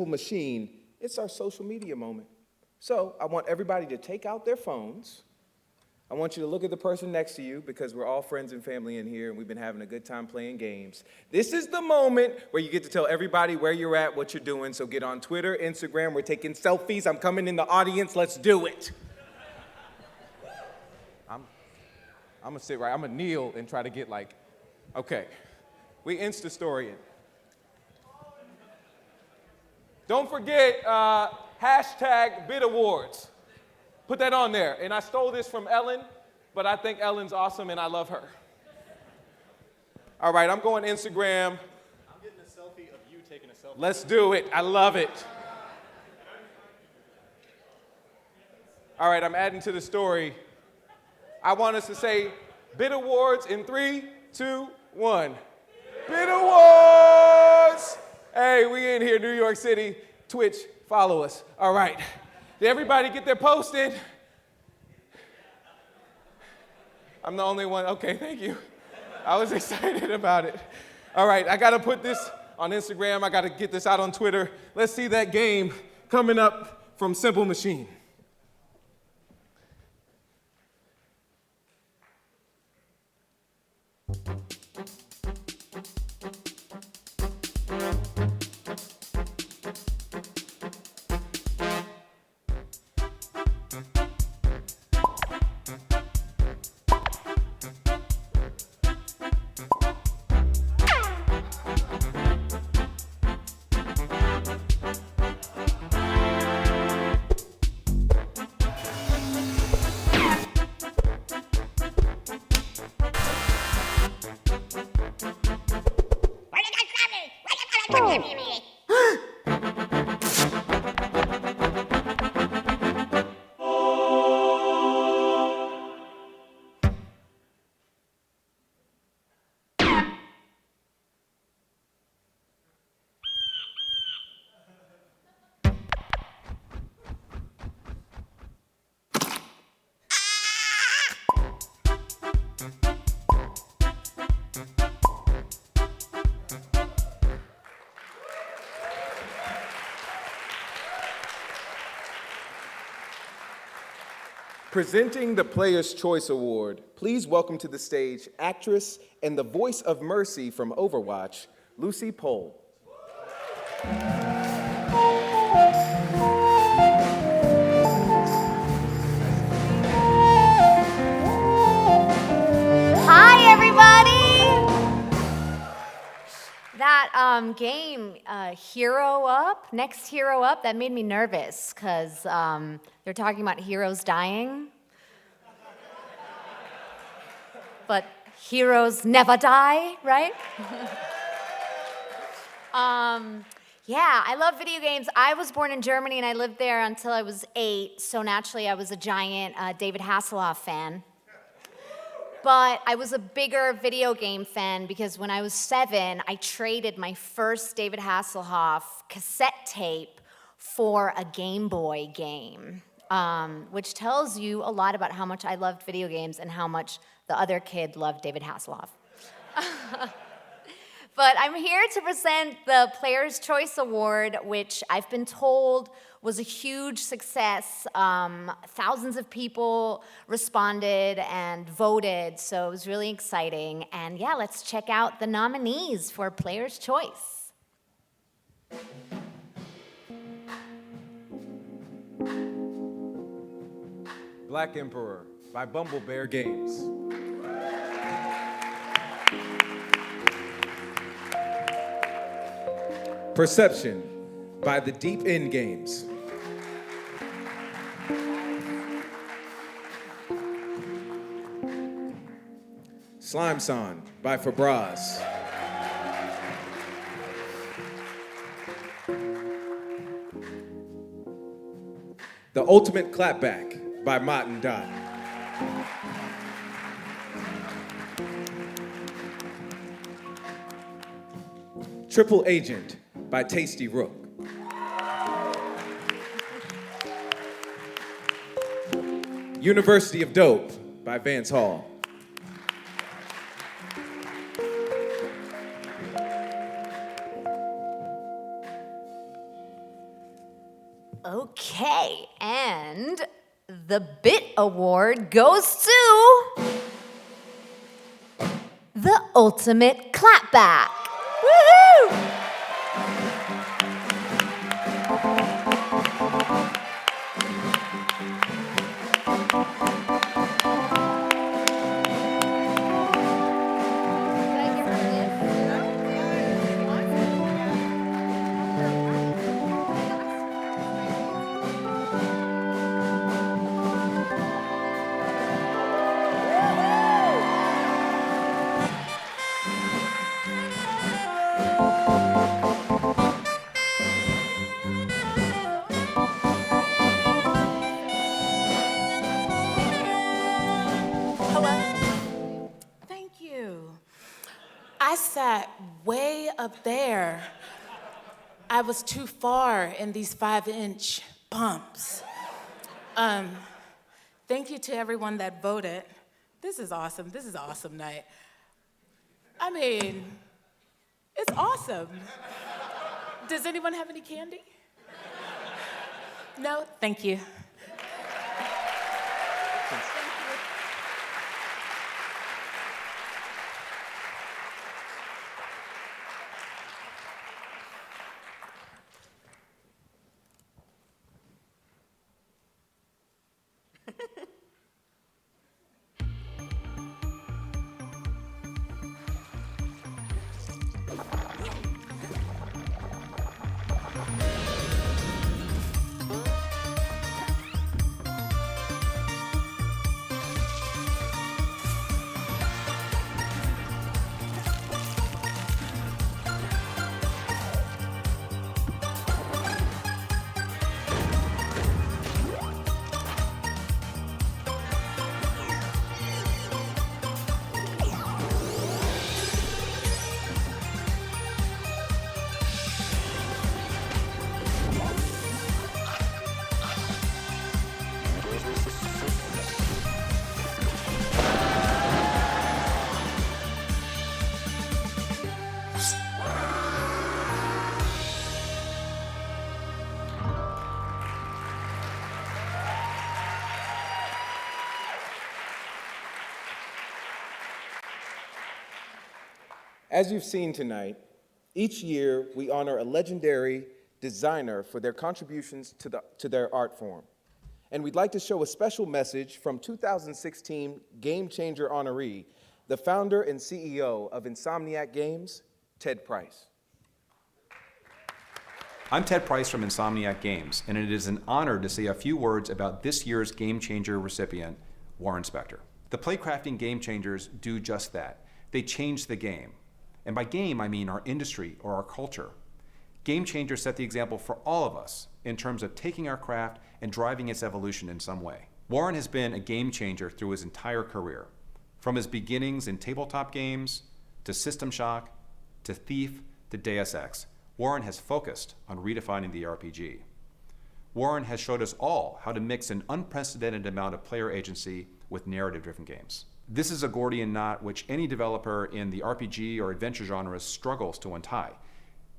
Machine, it's our social media moment. So I want everybody to take out their phones. I want you to look at the person next to you because we're all friends and family in here and we've been having a good time playing games. This is the moment where you get to tell everybody where you're at, what you're doing. So get on Twitter, Instagram, we're taking selfies. I'm coming in the audience, let's do it. I'm gonna sit right, I'm gonna kneel and try to get like, okay, we Insta-storying. Don't forget, hashtag Bid Awards. Put that on there. And I stole this from Ellen, but I think Ellen's awesome and I love her. All right, I'm going Instagram. I'm getting a selfie of you taking a selfie. Let's do it. I love it. All right, I'm adding to the story. I want us to say Bid Awards in 3, 2, 1. Bid Awards! Hey, we in here, New York City. Twitch, follow us. All right. Did everybody get their post in? I'm the only one. Okay, thank you. I was excited about it. All right, I got to put this on Instagram. I got to get this out on Twitter. Let's see that game coming up from Simple Machine. Presenting the Player's Choice Award, please welcome to the stage actress and the voice of Mercy from Overwatch, Lucy Pohl. Hi, everybody! That game, Hero Up, Next Hero Up, that made me nervous because they're talking about heroes dying. But heroes never die, right? Yeah, I love video games. I was born in Germany and I lived there until I was 8, so naturally I was a giant David Hasselhoff fan. But I was a bigger video game fan because when I was 7, I traded my first David Hasselhoff cassette tape for a Game Boy game, which tells you a lot about how much I loved video games and how much the other kid loved David Hasselhoff. But I'm here to present the Player's Choice Award, which I've been told was a huge success. Thousands of people responded and voted, so it was really exciting. And yeah, let's check out the nominees for Player's Choice. Black Emperor by Bumble Bear Games. Perception by the Deep End Games. Slime Son by Fabraz. The Ultimate Clapback by Mott and Dot. Triple Agent by Tasty Rook. University of Dope by Vance Hall. Okay, and the Bit Award goes to the Ultimate Clapback. Woohoo! Hello. Thank you. I sat way up there. I was too far in these 5-inch bumps. Thank you to everyone that voted. This is awesome. This is an awesome night. I mean, it's awesome. Does anyone have any candy? No? Thank you. As you've seen tonight, each year we honor a legendary designer for their contributions to their art form. And we'd like to show a special message from 2016 Game Changer Honoree, the founder and CEO of Insomniac Games, Ted Price. I'm Ted Price from Insomniac Games, and it is an honor to say a few words about this year's Game Changer recipient, Warren Spector. The Playcrafting Game Changers do just that. They change the game. And by game, I mean our industry or our culture. Game Changers set the example for all of us in terms of taking our craft and driving its evolution in some way. Warren has been a game changer through his entire career, from his beginnings in tabletop games, to System Shock, to Thief, to Deus Ex. Warren has focused on redefining the RPG. Warren has showed us all how to mix an unprecedented amount of player agency with narrative-driven games. This is a Gordian knot which any developer in the RPG or adventure genres struggles to untie.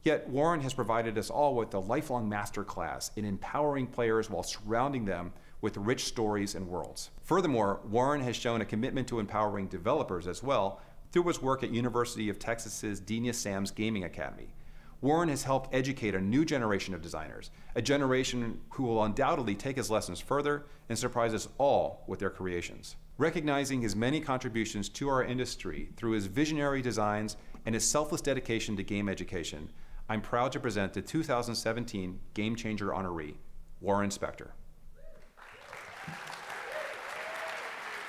Yet Warren has provided us all with a lifelong masterclass in empowering players while surrounding them with rich stories and worlds. Furthermore, Warren has shown a commitment to empowering developers as well through his work at University of Texas's Dina Sam's Gaming Academy. Warren has helped educate a new generation of designers, a generation who will undoubtedly take his lessons further and surprise us all with their creations. Recognizing his many contributions to our industry through his visionary designs and his selfless dedication to game education, I'm proud to present the 2017 Game Changer Honoree, Warren Spector.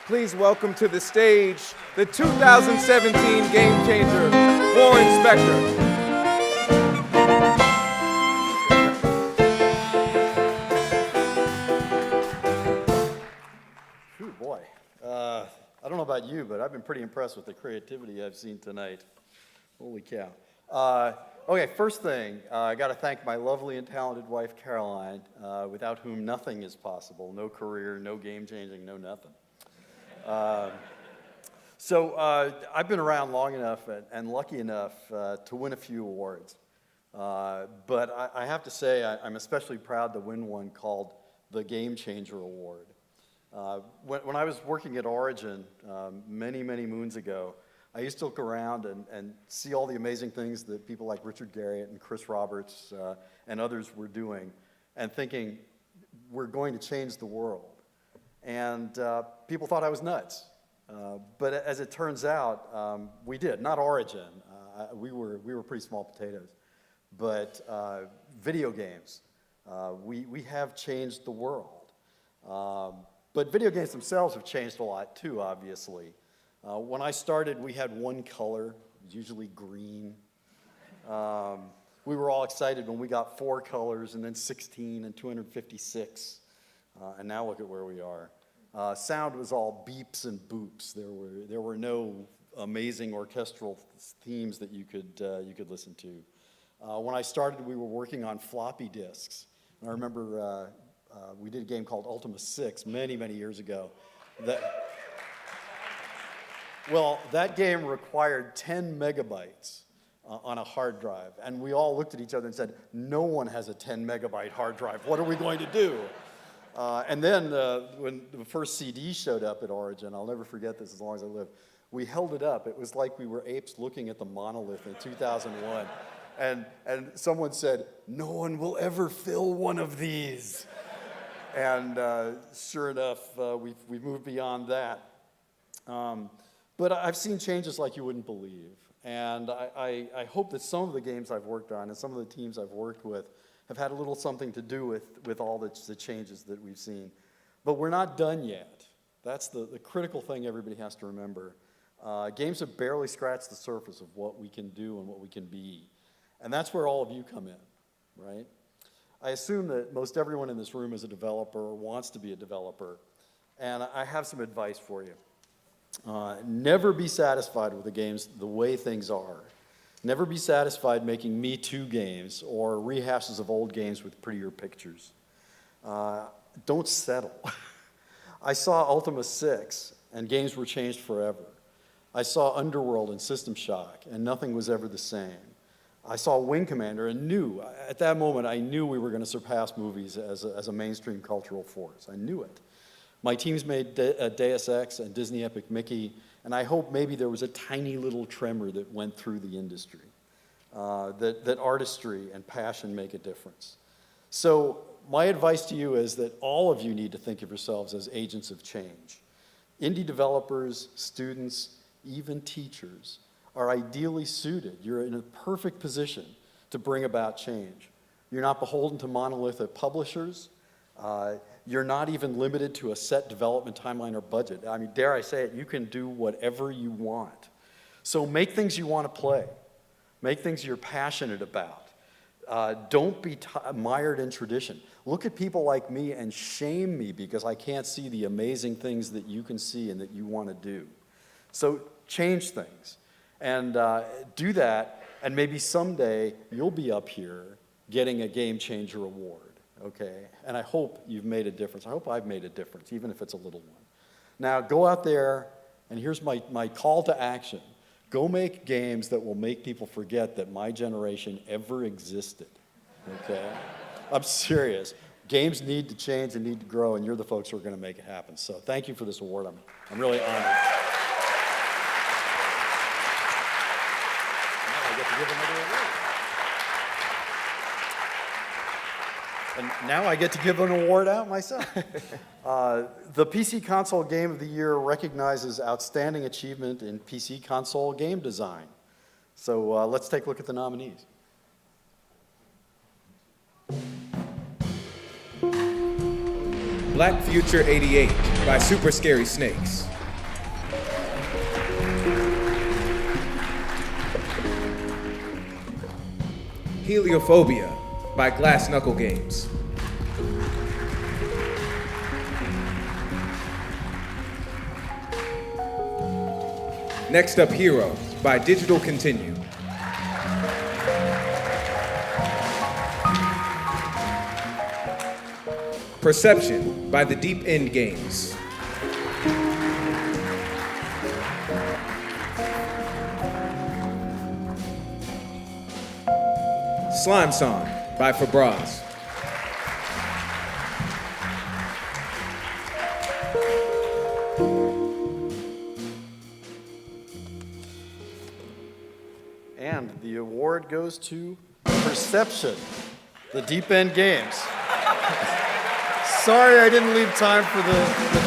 Please welcome to the stage the 2017 Game Changer, Warren Spector. Boy, I don't know about you, but I've been pretty impressed with the creativity I've seen tonight. Holy cow. Okay, first thing, I got to thank my lovely and talented wife, Caroline, without whom nothing is possible. No career, no game changing, no nothing. I've been around long enough and lucky enough to win a few awards. But I have to say, I'm especially proud to win one called the Game Changer Award. When I was working at Origin many, many moons ago, I used to look around and see all the amazing things that people like Richard Garriott and Chris Roberts and others were doing, and thinking, we're going to change the world. And people thought I was nuts. But as it turns out, we did. Not Origin. We were pretty small potatoes. But video games, we have changed the world. But video games themselves have changed a lot too, obviously. When I started, we had one color, usually green. We were all excited when we got 4 colors, and then 16 and 256. And now look at where we are. Sound was all beeps and boops. There were no amazing orchestral themes that you could listen to. When I started, we were working on floppy disks. And I remember we did a game called Ultima 6 many, many years ago. That game required 10 megabytes on a hard drive. And we all looked at each other and said, no one has a 10 megabyte hard drive. What are we going to do? And then when the first CD showed up at Origin, I'll never forget this as long as I live, we held it up. It was like we were apes looking at the monolith in 2001. And someone said, no one will ever fill one of these. And sure enough, we've moved beyond that. But I've seen changes like you wouldn't believe. And I hope that some of the games I've worked on and some of the teams I've worked with have had a little something to do with all the changes that we've seen. But we're not done yet. That's the critical thing everybody has to remember. Games have barely scratched the surface of what we can do and what we can be. And that's where all of you come in, right? I assume that most everyone in this room is a developer or wants to be a developer. And I have some advice for you. Never be satisfied with the games the way things are. Never be satisfied making Me Too games or rehashes of old games with prettier pictures. Don't settle. I saw Ultima 6, and games were changed forever. I saw Underworld and System Shock, and nothing was ever the same. I saw Wing Commander and knew, at that moment, I knew we were going to surpass movies as a mainstream cultural force. I knew it. My teams made Deus Ex and Disney Epic Mickey, and I hope maybe there was a tiny little tremor that went through the industry, that artistry and passion make a difference. So my advice to you is that all of you need to think of yourselves as agents of change. Indie developers, students, even teachers are ideally suited. You're in a perfect position to bring about change. You're not beholden to monolithic publishers. You're not even limited to a set development timeline or budget. I mean, dare I say it, you can do whatever you want. So make things you want to play. Make things you're passionate about. Don't be mired in tradition. Look at people like me and shame me because I can't see the amazing things that you can see and that you want to do. So change things. And do that, and maybe someday you'll be up here getting a Game Changer Award, okay? And I hope you've made a difference. I hope I've made a difference, even if it's a little one. Now, go out there, and here's my call to action. Go make games that will make people forget that my generation ever existed, okay? I'm serious. Games need to change and need to grow, and you're the folks who are going to make it happen. So thank you for this award. I'm really honored. And now I get to give an award out myself. The PC Console Game of the Year recognizes outstanding achievement in PC console game design. So let's take a look at the nominees. Black Future 88 by Super Scary Snakes. Heliophobia by Glass Knuckle Games. Next Up Hero by Digital Continue. Perception by The Deep End Games. Slime Song by Fabraz. And the award goes to Perception, the Deep End Games. Sorry I didn't leave time for the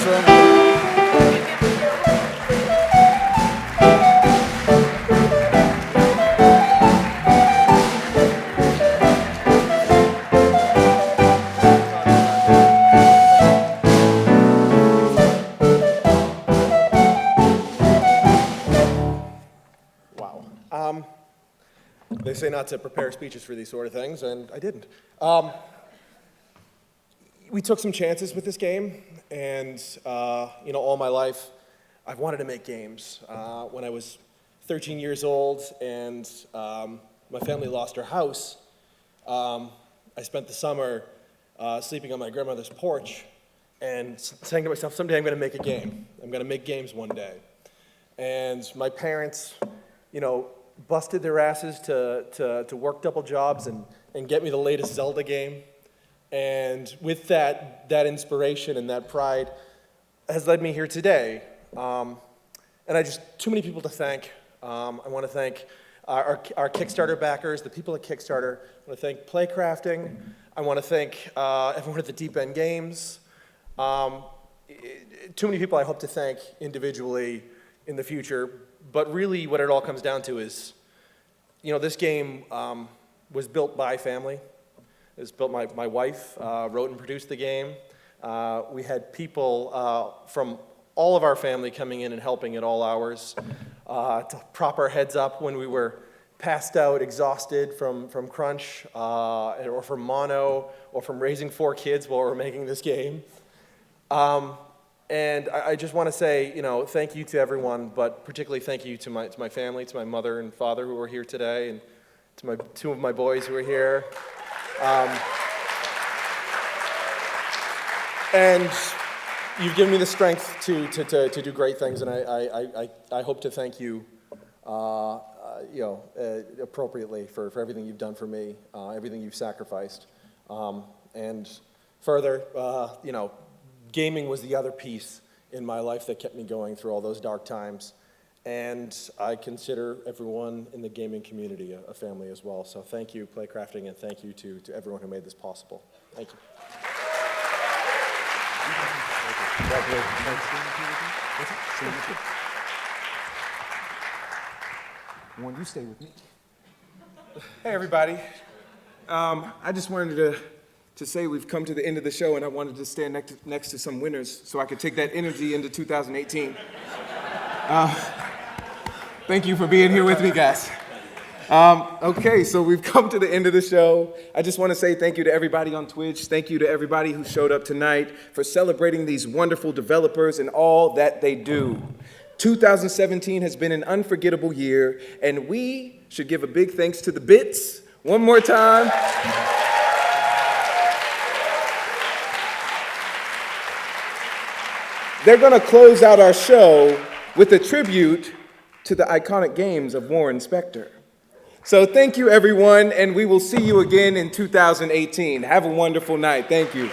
drum. They say not to prepare speeches for these sort of things, and I didn't. We took some chances with this game, and all my life, I've wanted to make games. When I was 13 years old and my family lost our house, I spent the summer sleeping on my grandmother's porch and saying to myself, someday I'm going to make a game. I'm going to make games one day. And my parents, busted their asses to work double jobs and get me the latest Zelda game. And with that inspiration and that pride has led me here today. And I just, too many people to thank. I want to thank our Kickstarter backers, the people at Kickstarter. I want to thank Playcrafting. I want to thank everyone at the Deep End Games. Too many people I hope to thank individually in the future. But really what it all comes down to is, this game was built by family. It was built, my wife wrote and produced the game. We had people from all of our family coming in and helping at all hours to prop our heads up when we were passed out, exhausted from crunch or from mono or from raising 4 kids while we were making this game. And I just want to say, thank you to everyone, but particularly thank you to my family, to my mother and father who are here today, and to 2 of my boys who are here. And you've given me the strength to do great things, and I hope to thank you, appropriately for everything you've done for me, everything you've sacrificed. And further, gaming was the other piece in my life that kept me going through all those dark times. And I consider everyone in the gaming community a family as well. So thank you, Playcrafting, and thank you to everyone who made this possible. Thank you. Warren, you stay with me. Hey, everybody. I just wanted to say we've come to the end of the show, and I wanted to stand next to some winners so I could take that energy into 2018. Thank you for being here with me, guys. Okay, so we've come to the end of the show. I just want to say thank you to everybody on Twitch. Thank you to everybody who showed up tonight for celebrating these wonderful developers and all that they do. 2017 has been an unforgettable year, and we should give a big thanks to the Bits one more time. They're going to close out our show with a tribute to the iconic games of Warren Spector. So thank you, everyone, and we will see you again in 2018. Have a wonderful night. Thank you.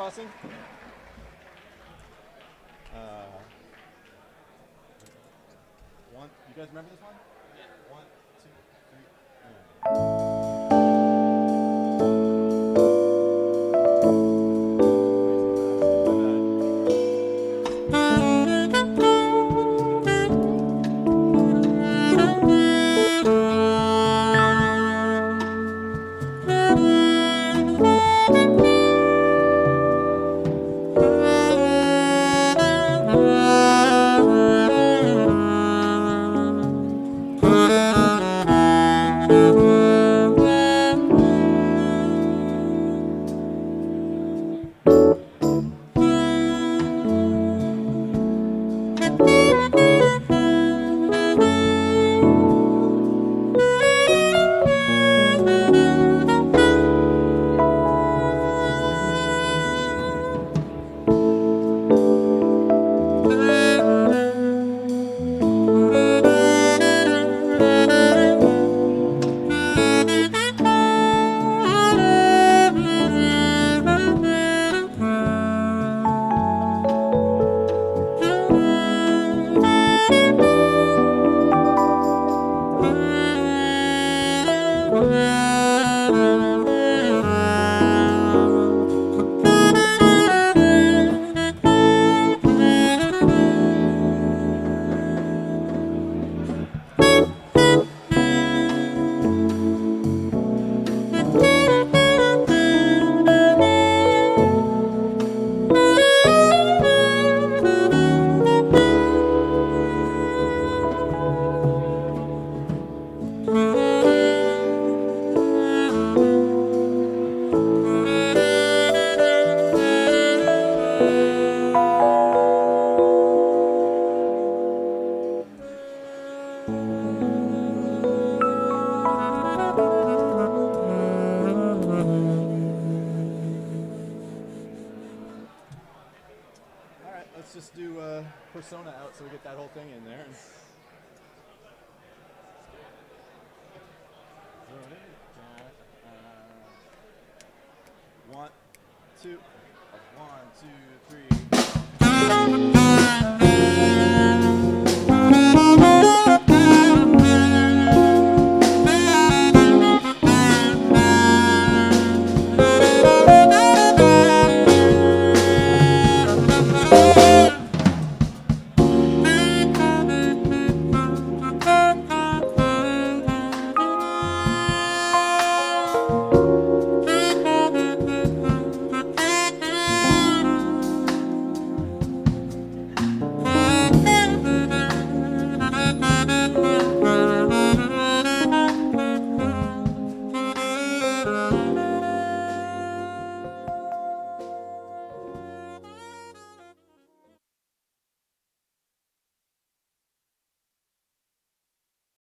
Crossing. One. You guys remember this one? Yeah. 1, 2, 3, and. Let's just do Persona out so we get that whole thing in there. One, two, 1, 2, 3.